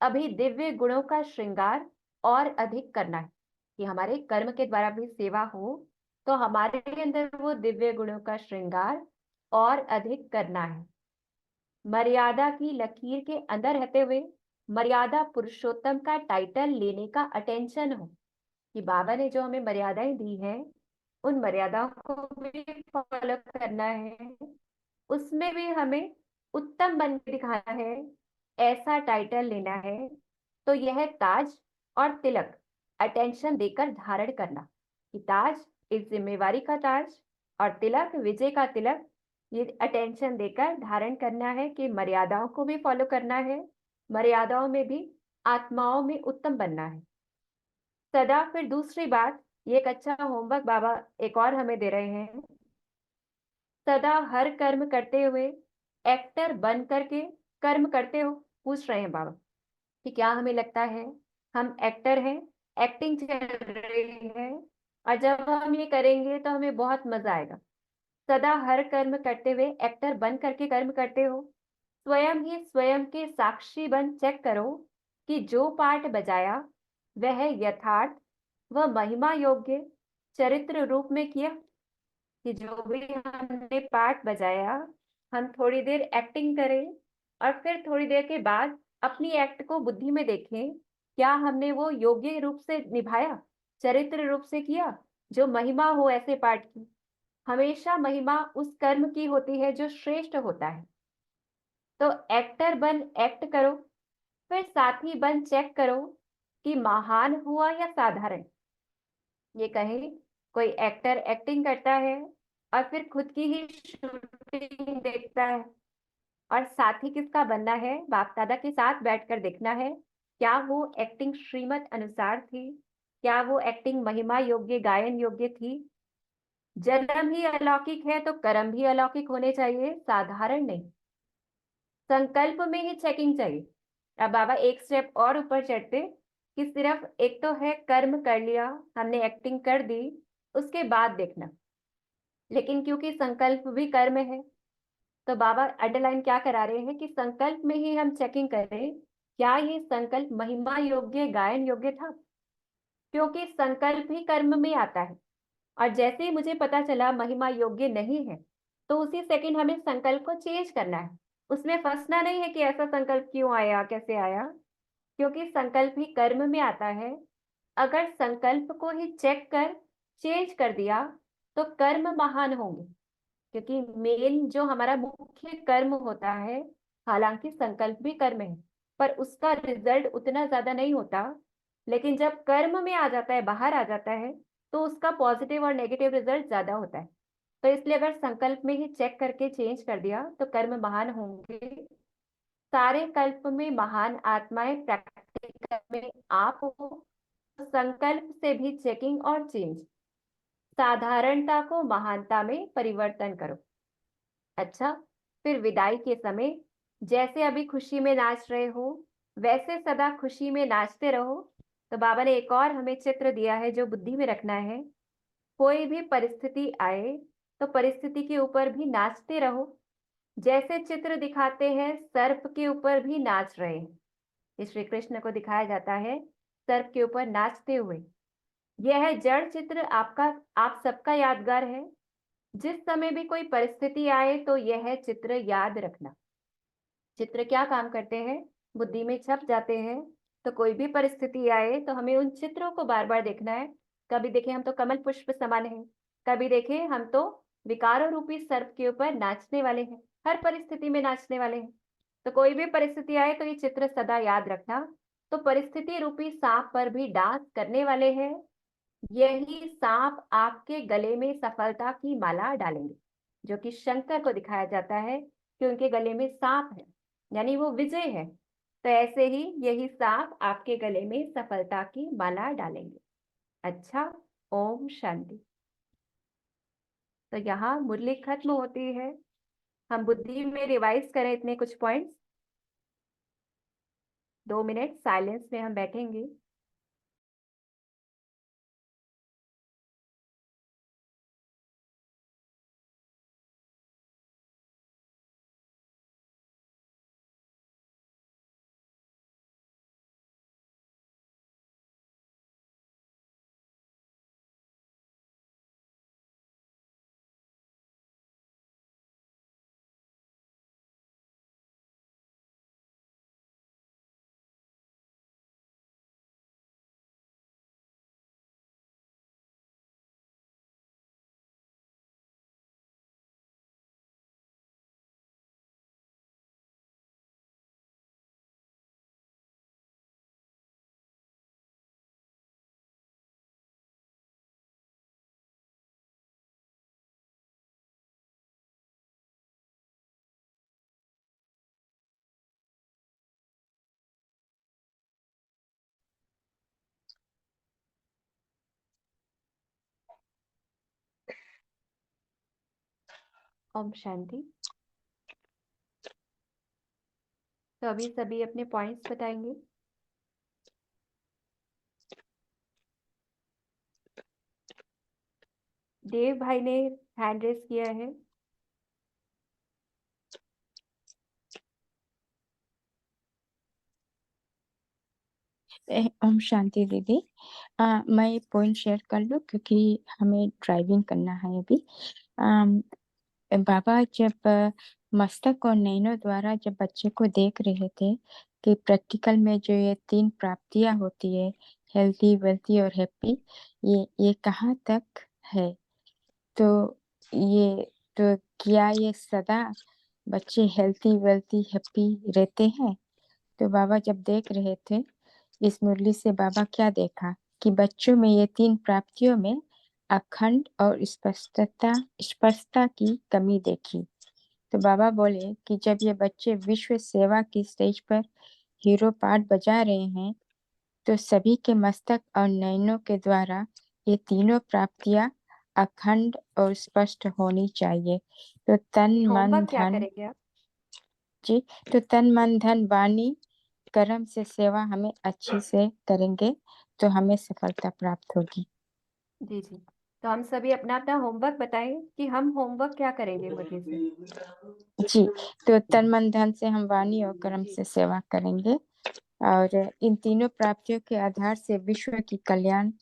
अभी दिव्य गुणों का श्रृंगार और अधिक करना है कि हमारे कर्म के द्वारा भी सेवा हो, तो हमारे अंदर वो दिव्य गुणों का श्रृंगार और अधिक करना है। मर्यादा की लकीर के अंदर रहते हुए मर्यादा पुरुषोत्तम का टाइटल लेने का अटेंशन हो कि बाबा ने जो हमें मर्यादाएं दी हैं, उन मर्यादाओं को भी फॉलो करना है, उसमें भी हमें उत्तम बन के दिखाना है, ऐसा टाइटल लेना है। तो यह ताज और तिलक अटेंशन देकर धारण करना कि ताज इस जिम्मेवारी का ताज और तिलक विजय का तिलक, ये अटेंशन देकर धारण करना है कि मर्यादाओं को भी फॉलो करना है, मर्यादाओं में भी आत्माओं में उत्तम बनना है सदा। फिर दूसरी बात, ये एक अच्छा होमवर्क बाबा एक और हमें दे रहे हैं। सदा हर कर्म करते हुए एक्टर बन करके कर्म करते हो, पूछ रहे हैं बाबा कि क्या हमें लगता है हम एक्टर हैं, एक्टिंग चल रही है, और जब हम ये करेंगे तो हमें बहुत मजा आएगा। सदा हर कर्म करते हुए एक्टर बन करके कर्म करते हो, स्वयं ही स्वयं के साक्षी बन चेक करो कि जो पाठ बजाया वह यथार्थ व महिमा योग्य चरित्र रूप में किया। कि जो भी हमने पाठ बजाया, हम थोड़ी देर एक्टिंग करें और फिर थोड़ी देर के बाद अपनी एक्ट को बुद्धि में देखें, क्या हमने वो योग्य रूप से निभाया, चरित्र रूप से किया, जो महिमा हो ऐसे पाठ की। हमेशा महिमा उस कर्म की होती है जो श्रेष्ठ होता है। तो एक्टर बन एक्ट करो, फिर साथी बन चेक करो कि महान हुआ या साधारण। ये कहे कोई एक्टर एक्टिंग करता है और फिर खुद की ही शूटिंग देखता है, और साथी किसका बनना है, बाप दादा के साथ बैठकर देखना है क्या वो एक्टिंग श्रीमत अनुसार थी, क्या वो एक्टिंग महिमा योग्य गायन योग्य थी। जन्म ही अलौकिक है तो कर्म भी अलौकिक होने चाहिए, साधारण नहीं। संकल्प में ही चेकिंग चाहिए। अब बाबा एक स्टेप और ऊपर चढ़ते कि सिर्फ एक तो है कर्म कर लिया, हमने एक्टिंग कर दी, उसके बाद देखना, लेकिन क्योंकि संकल्प भी कर्म है, तो बाबा अंडरलाइन क्या करा रहे हैं कि संकल्प में ही हम चेकिंग करें क्या ये संकल्प महिमा योग्य गायन योग्य था, क्योंकि संकल्प ही कर्म में आता है। और जैसे ही मुझे पता चला महिमा योग्य नहीं है, तो उसी सेकंड हमें संकल्प को चेंज करना है। उसमें फंसना नहीं है कि ऐसा संकल्प क्यों आया, कैसे आया, क्योंकि संकल्प ही कर्म में आता है। अगर संकल्प को ही चेक कर चेंज कर दिया तो कर्म महान होंगे, क्योंकि मेन जो हमारा मुख्य कर्म होता है, हालांकि संकल्प भी कर्म है, पर उसका रिजल्ट उतना ज्यादा नहीं होता। लेकिन जब कर्म में आ जाता है, बाहर आ जाता है, तो उसका पॉजिटिव और नेगेटिव रिजल्ट ज्यादा होता है। तो इसलिए अगर संकल्प में ही चेक करके चेंज कर दिया तो कर्म महान होंगे। सारे कल्प में महान आत्माएं प्रैक्टिकल में आप हो, तो संकल्प से भी चेकिंग और चेंज, साधारणता को महानता में परिवर्तन करो। अच्छा, फिर विदाई के समय जैसे अभी खुशी में नाच रहे हो, वैसे सदा खुशी में नाचते रहो। तो बाबा ने एक और हमें चित्र दिया है जो बुद्धि में रखना है। कोई भी परिस्थिति आए तो परिस्थिति के ऊपर भी नाचते रहो, जैसे चित्र दिखाते हैं सर्प के ऊपर भी नाच रहे हैं। ये श्री कृष्ण को दिखाया जाता है सर्प के ऊपर नाचते हुए। यह जड़ चित्र आप सबका यादगार है। जिस समय भी कोई परिस्थिति आए तो यह चित्र याद रखना। चित्र क्या काम करते हैं? बुद्धि में छप जाते हैं। तो कोई भी परिस्थिति आए तो हमें उन चित्रों को बार बार देखना है। कभी देखें हम तो कमल पुष्प समान हैं, कभी देखें हम तो विकारों रूपी सर्प के ऊपर नाचने वाले हैं। हर परिस्थिति में नाचने वाले हैं। तो कोई भी परिस्थिति आए तो ये चित्र सदा याद रखना। तो परिस्थिति रूपी सांप पर भी डांस करने वाले हैं। यही सांप आपके गले में सफलता की माला डालेंगे, जो कि शंकर को दिखाया जाता है कि उनके गले में सांप है, यानी वो विजय है। तो ऐसे ही यही सांप आपके गले में सफलता की माला डालेंगे। अच्छा, ओम शांति। तो यहाँ मुरली खत्म होती है। हम बुद्धि में रिवाइज करें इतने कुछ पॉइंट्स। 2 मिनट साइलेंस में हम बैठेंगे। ओम शांति। तो अभी सभी अपने पॉइंट्स बताएंगे। देव भाई ने हैंड रेस किया है। ओम शांति दीदी। मैं पॉइंट शेयर कर लूँ क्योंकि हमें ड्राइविंग करना है अभी। बाबा जब मस्तक और नैनों द्वारा जब बच्चे को देख रहे थे कि प्रैक्टिकल में जो ये 3 प्राप्तियां होती है, हेल्थी, वेल्थी और हैप्पी, ये कहाँ तक है। तो ये तो क्या ये सदा बच्चे हेल्थी, वेल्थी, हैप्पी रहते हैं। तो बाबा जब देख रहे थे इस मुरली से, बाबा क्या देखा कि बच्चों में ये 3 प्राप्तियों में अखंड और स्पष्टता की कमी देखी। तो बाबा बोले कि जब ये बच्चे विश्व सेवा की स्टेज पर हीरो पार्ट बजा रहे हैं तो सभी के मस्तक और नयनों के द्वारा ये तीनों प्राप्तियां अखंड और स्पष्ट होनी चाहिए। तो तन मन होमवर्क क्या धन करेंगे आप? जी, तो तन मन धन वाणी कर्म से सेवा हमें अच्छे से करेंगे तो हमें सफलता प्राप्त होगी। जी जी। तो हम सभी अपना अपना होमवर्क बताएं कि हम होमवर्क क्या करेंगे मुरली से। जी, तो तन मन धन से हम वाणी और कर्म से सेवा करेंगे और इन तीनों प्राप्तियों के आधार से विश्व की कल्याण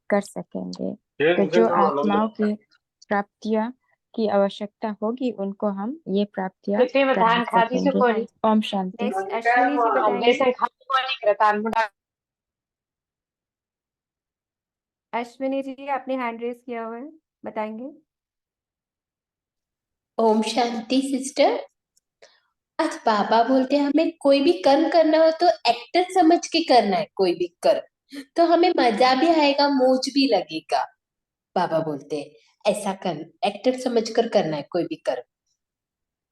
कर सकेंगे। तो जो आत्माओं की प्राप्तियां की आवश्यकता होगी उनको हम ये प्राप्तियां करा सकेंगे। ओम शांति। नेक्स्ट अश्विनी जी बताएंगे। अश्विनी जी आपने हैंड रेस किया हुआ है, बताएंगे। ओम शांति सिस्टर। आज बाबा बोलते हैं हमें कोई भी कर्म करना हो तो एक्टर समझ के करना है। कोई भी कर्म तो हमें मजा भी आएगा, मौज भी लगेगा। बाबा बोलते हैं ऐसा कर, एक्टर समझ कर करना है कोई भी कर्म।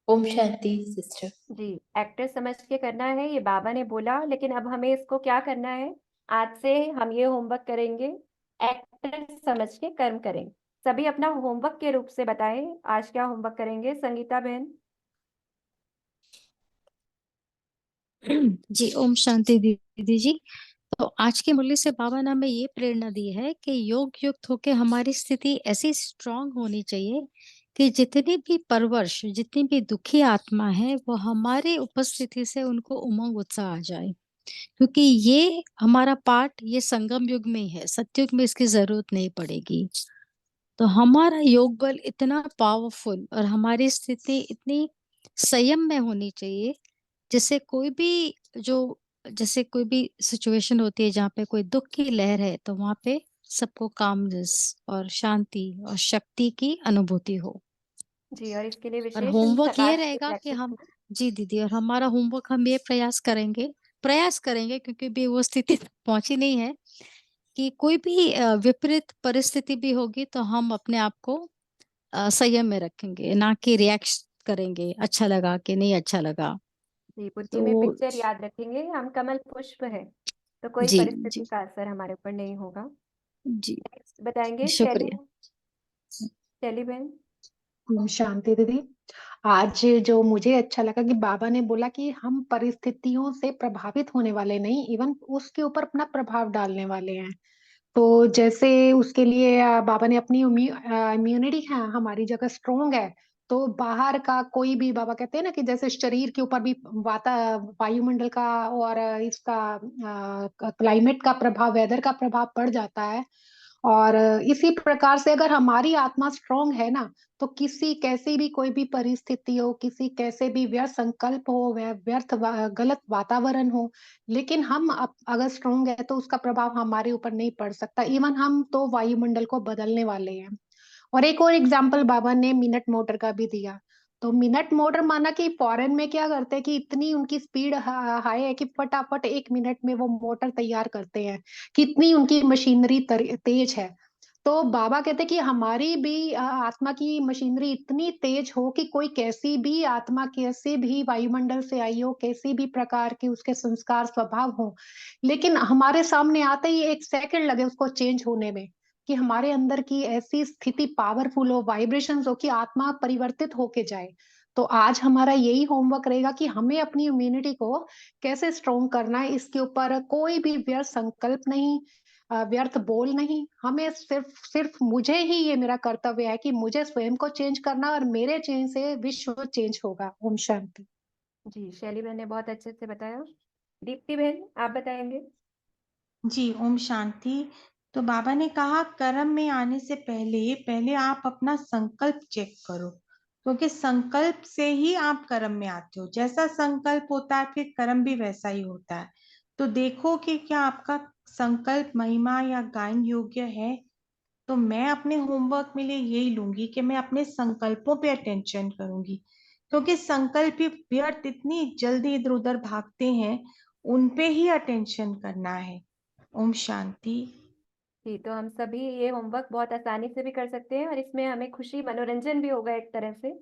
ओम शांति सिस्टर। जी, एक्टर समझ के करना है ये बाबा ने बोला, लेकिन अब हमें इसको क्या करना है? आज से हम ये होमवर्क करेंगे, एक्टर समझ के कर्म करेंगे। सभी अपना होमवर्क के रूप से बताएं आज क्या होमवर्क करेंगे। संगीता बहन। जी, ओम शांति दीदी जी। तो आज की मुरली से बाबा ने हमें ये प्रेरणा दी है कि योग युक्त होके हमारी स्थिति ऐसी स्ट्रांग होनी चाहिए कि जितनी भी परवश, जितनी भी दुखी आत्मा है, वो हमारी उपस्थिति से उनको उमंग उत्साह आ जाए, क्योंकि ये हमारा पाठ ये संगम युग में ही है, सतयुग में इसकी जरूरत नहीं पड़ेगी। तो हमारा योग बल इतना पावरफुल और हमारी स्थिति इतनी संयम में होनी चाहिए, जैसे कोई भी जो जैसे कोई भी सिचुएशन होती है जहाँ पे कोई दुख की लहर है, तो वहां पे सबको कामनेस और शांति और शक्ति की अनुभूति हो। जी, और इसके लिए और विशेष हम होमवर्क ये सकाश की रहेगा कि प्रैक्टिस हम, करें। जी दीदी, और हमारा होमवर्क हम ये प्रयास करेंगे क्योंकि भी वो स्थिति तक पहुंची नहीं है, कि कोई भी विपरीत परिस्थिति भी होगी तो हम अपने आप को संयम में रखेंगे, ना कि रिएक्ट करेंगे, अच्छा लगा कि नहीं अच्छा लगा। जी, बुद्धि में तो पिक्चर याद रखेंगे, हम कमल पुष्प है, तो कोई जी परिस्थिति जी का असर हमारे ऊपर नहीं होगा। जी, नेक्स्ट बताएंगे शैली। शुक्रिया। शैली बहन। शांति दीदी। आज जो मुझे अच्छा लगा कि बाबा ने बोला कि हम परिस्थितियों से प्रभावित होने वाले नहीं, इवन उसके ऊपर अपना प्रभाव डालने वाले हैं। तो जैसे उसके लिए बाबा ने अपनी इम्यूनिटी है हमारी जगह स्ट्रोंग है। तो बाहर का कोई भी, बाबा कहते हैं ना कि जैसे शरीर के ऊपर भी वायुमंडल का और इसका क्लाइमेट का प्रभाव, वेदर का प्रभाव पड़ जाता है। और इसी प्रकार से अगर हमारी आत्मा स्ट्रोंग है ना, तो किसी कैसी भी कोई भी परिस्थिति हो, किसी कैसे भी व्यर्थ संकल्प हो, वह गलत वातावरण हो, लेकिन हम अगर स्ट्रोंग है तो उसका प्रभाव हमारे ऊपर नहीं पड़ सकता। इवन हम तो वायुमंडल को बदलने वाले हैं। और एक और एग्जाम्पल बाबा ने मिनट मोटर का भी दिया। तो मिनट मोटर माना कि फॉरेन में क्या करते हैं कि इतनी उनकी स्पीड हाई है कि फटाफट 1 मिनट में वो मोटर तैयार करते हैं। कितनी उनकी मशीनरी तेज है। तो बाबा कहते हैं कि हमारी भी आत्मा की मशीनरी इतनी तेज हो कि कोई कैसी भी आत्मा, कैसे भी वायुमंडल से आई हो, कैसी भी प्रकार के उसके संस्कार स्वभाव हो, लेकिन हमारे सामने आते ही 1 सेकंड लगे उसको चेंज होने में, कि हमारे अंदर की ऐसी स्थिति पावरफुल हो, वाइब्रेशंस हो कि आत्मा परिवर्तित होके जाए। तो आज हमारा यही होमवर्क रहेगा कि हमें अपनी इम्यूनिटी को कैसे स्ट्रोंग करना है। इसके ऊपर कोई भी व्यर्थ संकल्प नहीं, व्यर्थ बोल नहीं। हमें सिर्फ सिर्फ मुझे ही ये मेरा कर्तव्य है कि मुझे स्वयं को चेंज करना, और मेरे चेंज से विश्व चेंज होगा। ओम शांति। जी, शैली बहन ने बहुत अच्छे से बताया। दीप्ति बहन, आप बताएंगे। जी, ओम शांति। तो बाबा ने कहा कर्म में आने से पहले पहले आप अपना संकल्प चेक करो, क्योंकि संकल्प से ही आप कर्म में आते हो। जैसा संकल्प होता है फिर कर्म भी वैसा ही होता है। तो देखो कि क्या आपका संकल्प महिमा या गायन योग्य है। तो मैं अपने होमवर्क में लिए यही लूंगी कि मैं अपने संकल्पों पे अटेंशन करूंगी, क्योंकि संकल्प ही व्यर्थ इतनी जल्दी इधर उधर भागते हैं, उन पे ही अटेंशन करना है। ओम शांति। जी, तो हम सभी ये होमवर्क बहुत आसानी से भी कर सकते हैं, और इसमें हमें खुशी मनोरंजन भी होगा एक तरह से।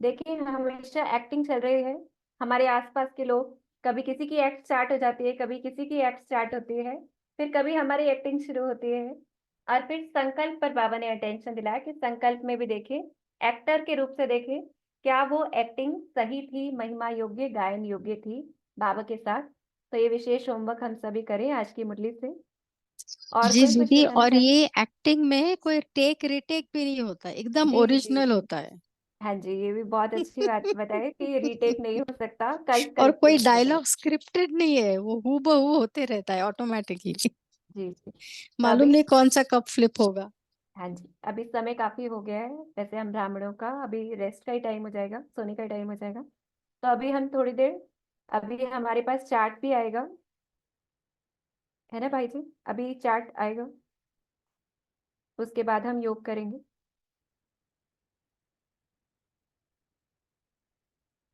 देखिए, हमेशा एक्टिंग चल रही है, हमारे आसपास के लोग, कभी किसी की एक्ट स्टार्ट हो जाती है, कभी किसी की एक्ट स्टार्ट होती है, फिर कभी हमारी एक्टिंग शुरू होती है। और फिर संकल्प पर बाबा ने अटेंशन दिलाया कि संकल्प में भी देखें, एक्टर के रूप से देखें, क्या वो एक्टिंग सही थी, महिमा योग्य, गायन योग्य थी बाबा के साथ। तो ये विशेष होमवर्क हम सभी करें आज की मुरली से। और जी कोई कुछ दीदी, बताना और चाहे। ये एक्टिंग में कोई टेक रिटेक भी नहीं होता, एकदम जी जी ओरिजिनल जी। होता है। हाँ जी, ये भी बहुत अच्छी बात बताई कि ये रीटेक नहीं हो सकता, कल्ट और करके कोई नहीं होता। डायलॉग स्क्रिप्टेड नहीं है, वो हूबहू होते रहता है ऑटोमेटिकली। जी जी। तो मालूम अभी, नहीं कौन सा कब फ्लिप होगा। हाँ जी, अभी समय काफी हो गया है, वैसे हम ब्राह्मणों का अभी रेस्ट का ही टाइम हो जाएगा, सोने का टाइम हो जाएगा। तो अभी हम थोड़ी देर, अभी हमारे पास चार्ट भी आएगा, है ना भाई जी। अभी चार्ट आएगा, उसके बाद हम योग करेंगे।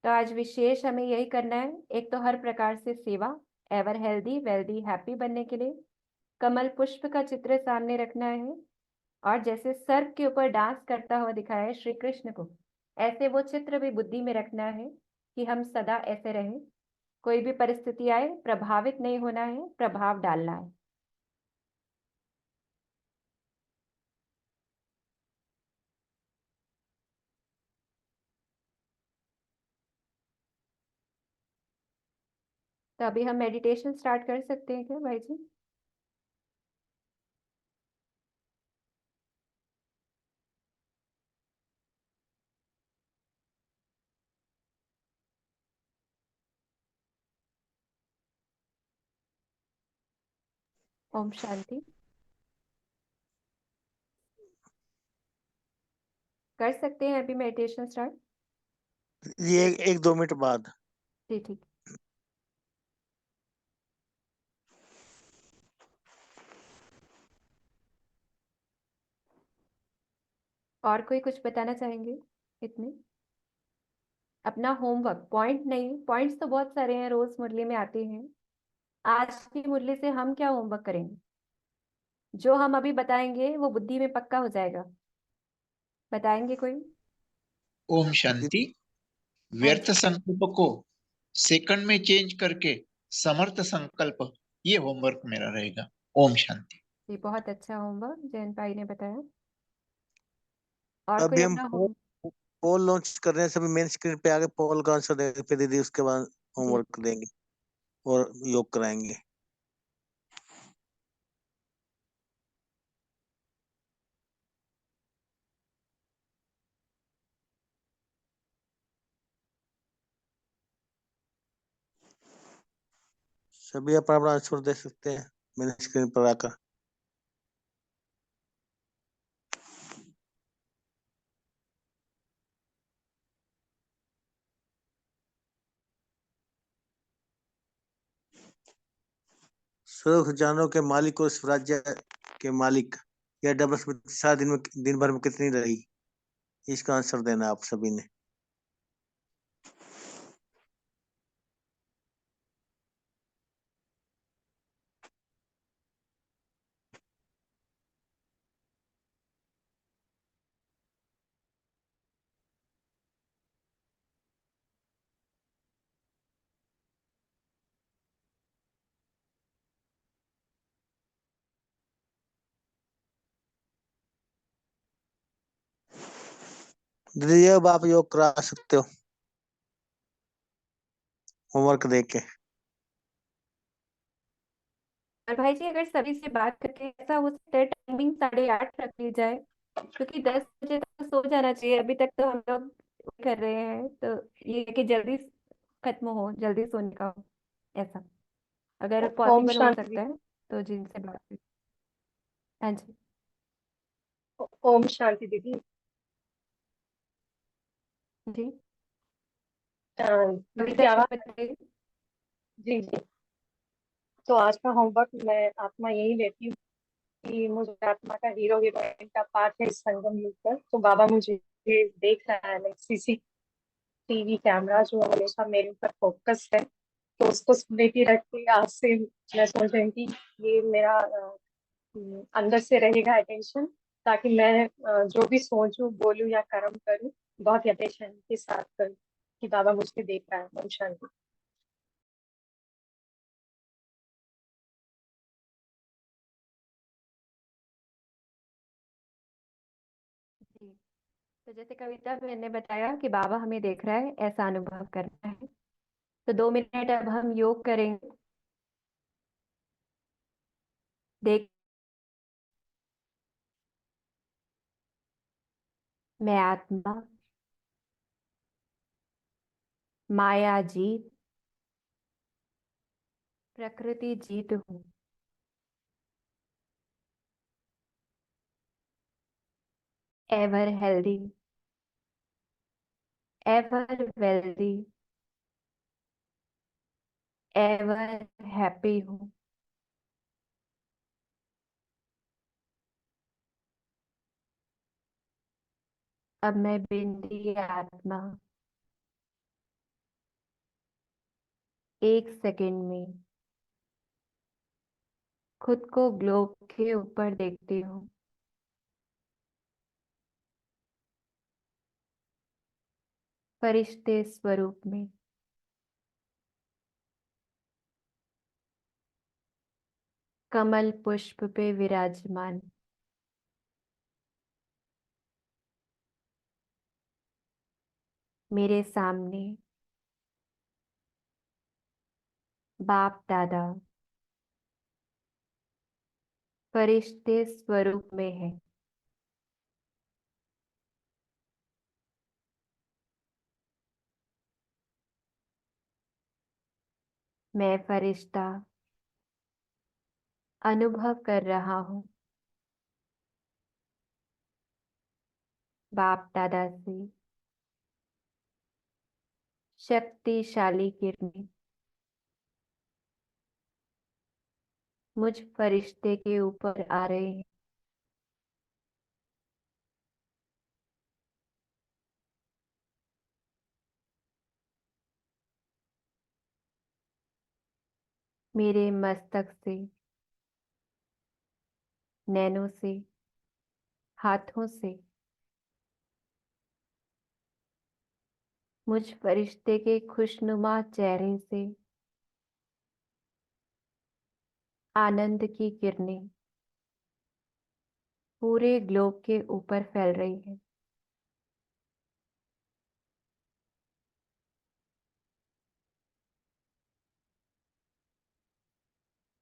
तो आज विशेष हमें यही करना है, एक तो हर प्रकार से सेवा, एवर हेल्दी वेल्दी हैप्पी बनने के लिए कमल पुष्प का चित्र सामने रखना है। और जैसे सर्प के ऊपर डांस करता हुआ दिखाया है श्री कृष्ण को, ऐसे वो चित्र भी बुद्धि में रखना है कि हम सदा ऐसे रहें। कोई भी परिस्थिति आए, प्रभावित नहीं होना है, प्रभाव डालना है। तो अभी हम मेडिटेशन स्टार्ट कर सकते हैं क्या भाई जी। ओम शांति। कर सकते हैं अभी मेडिटेशन स्टार्ट? ये 1-2 मिनट बाद। जी ठीक। और कोई कुछ बताना चाहेंगे? इतने अपना होमवर्क पॉइंट नहीं, पॉइंट्स तो बहुत सारे हैं, रोज मुरली में आते हैं। आज की मुरली से हम क्या होमवर्क करेंगे? जो हम अभी बताएंगे वो बुद्धि में पक्का हो जाएगा। बताएंगे कोई? ओम शांति। हाँ व्यर्थ जी। संकल्प को सेकंड में चेंज करके समर्थ संकल्प, ये होमवर्क मेरा रहेगा। ओम शांति। जी बहुत अच्छा होमवर्क जयंत भाई ने बताया। और कोई अभी हम अपना होम पोल लॉन्च कर रहे हैं, सभी मेन स्क्रीन पे आगे पोल का आंसर देंगे, फिर दीदी उसके बाद जी होमवर्क देंगे और योग कराएंगे। सभी अपना अपना आंसर दे सकते हैं मेन स्क्रीन पर आकर। सुख जानों के मालिक और स्वराज्य के मालिक, यह डबल स्मृति सारा दिन भर में कितनी रही? इसका आंसर देना आप सभी ने। दीदी अब आप योग करा सकते हो होमवर्क देके। और भाई जी अगर सभी से बात करके ऐसा हो सकता है टाइमिंग 8:30 रख ली जाए, क्योंकि 10 बजे तक तो सो जाना चाहिए। अभी तक तो हम लोग कर रहे हैं, तो ये है कि जल्दी खत्म हो, जल्दी सोने का हो। ऐसा अगर ओम पॉसिबल हो शांति। सकता है तो जिनसे बात करें। हाँ जी। ओम शांति दीदी। जी दीदी कविता जी आवाज। बताइए। जी जी। तो आज का होमवर्क मैं आत्मा यही लेती हूँ कि मुझे आत्मा का हीरो हीरोइन का पार्ट है इस संगम युग पर। तो बाबा मुझे ये देख रहा है, लाइक सीसीटीवी कैमरा जो हमेशा मेरे ऊपर फोकस है। तो उसको स्मृति रख के आज से मैं सोच रही हूँ कि ये मेरा अंदर से रहेगा अटेंशन, ताकि मैं जो भी सोचूं बोलूं या कर्म करूं बहुत ही अटेंशन के साथ करूं कि बाबा मुझे देख रहा है। ओम शांति। जी तो जैसे कविता मैंने बताया कि बाबा हमें देख रहा है, ऐसा अनुभव करना है। तो 2 मिनट अब हम योग करेंगे। देख मैं आत्मा माया जीत प्रकृति जीत हूँ। Ever healthy ever wealthy ever happy हूँ। अब मैं बिंदी आत्मा 1 सेकंड में खुद को ग्लोब के ऊपर देखती हूँ। फरिश्ते स्वरूप में कमल पुष्प पे विराजमान मेरे सामने बाप दादा फरिश्ते स्वरूप में है। मैं फरिश्ता अनुभव कर रहा हूँ बाप दादा से शक्तिशाली किरणें मुझ फरिश्ते के ऊपर आ रहे हैं। मेरे मस्तक से, नैनों से, हाथों से मुझ फरिश्ते के खुशनुमा चेहरे से आनंद की किरणें पूरे ग्लोब के ऊपर फैल रही है।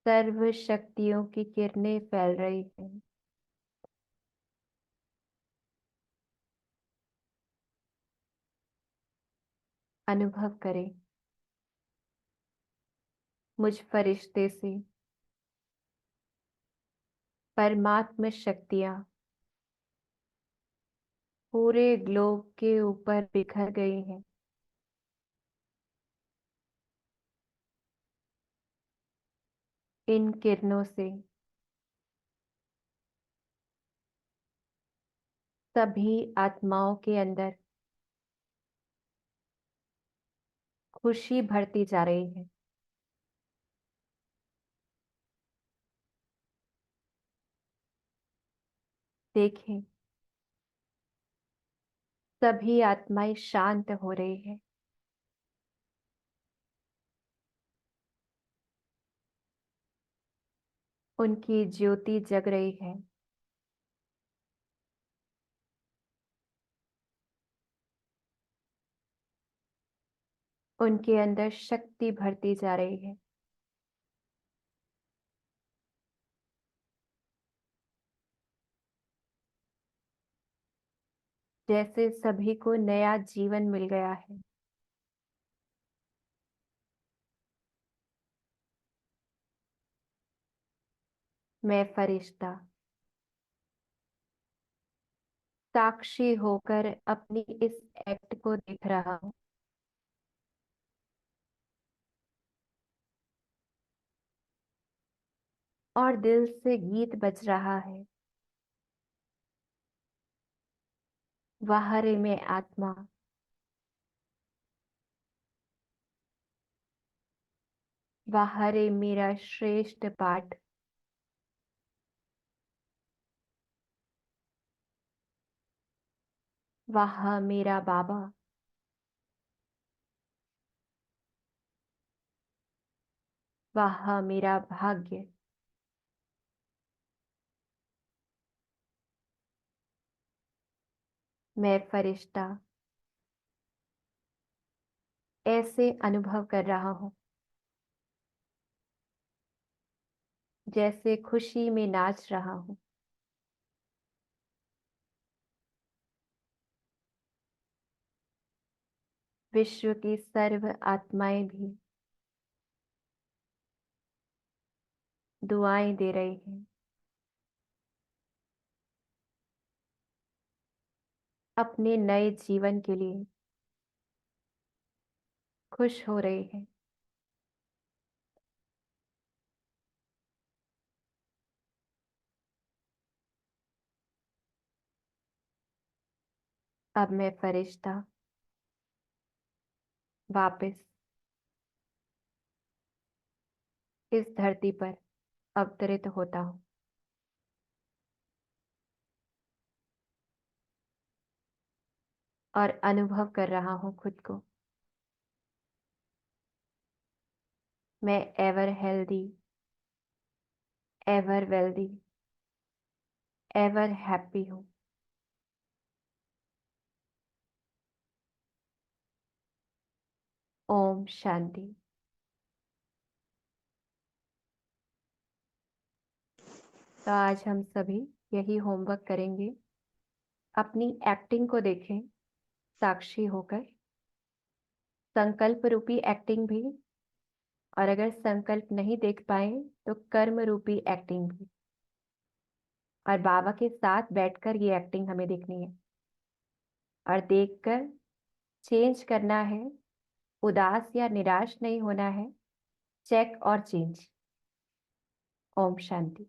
सर्व शक्तियों की किरणें फैल रही हैं। अनुभव करें मुझ फरिश्ते से परमात्म शक्तियां पूरे ग्लोब के ऊपर बिखर गई हैं। इन किरणों से सभी आत्माओं के अंदर खुशी भरती जा रही है। देखें सभी आत्माएं शांत हो रही है। उनकी ज्योति जग रही है। उनके अंदर शक्ति भरती जा रही है। जैसे सभी को नया जीवन मिल गया है। मैं फरिश्ता साक्षी होकर अपनी इस एक्ट को देख रहा हूँ। और दिल से गीत बज रहा है, वाह रे मैं आत्मा, वाह रे मेरा श्रेष्ठ पाठ, वाह मेरा बाबा, वाह मेरा भाग्य। मैं फरिश्ता ऐसे अनुभव कर रहा हूँ जैसे खुशी में नाच रहा हूँ। विश्व की सर्व आत्माएं भी दुआएं दे रही हैं। अपने नए जीवन के लिए खुश हो रही हैं। अब मैं फरिश्ता वापस इस धरती पर अवतरित होता हूँ। और अनुभव कर रहा हूँ खुद को मैं ever healthy, ever wealthy, ever happy हूँ। ओम शांति। तो आज हम सभी यही होमवर्क करेंगे। अपनी एक्टिंग को देखें साक्षी होकर। संकल्प रूपी एक्टिंग भी और अगर संकल्प नहीं देख पाए तो कर्म रूपी एक्टिंग भी। और बाबा के साथ बैठकर ये एक्टिंग हमें देखनी है और देखकर चेंज करना है। उदास या निराश नहीं होना है। चेक और चेंज। ओम शांति।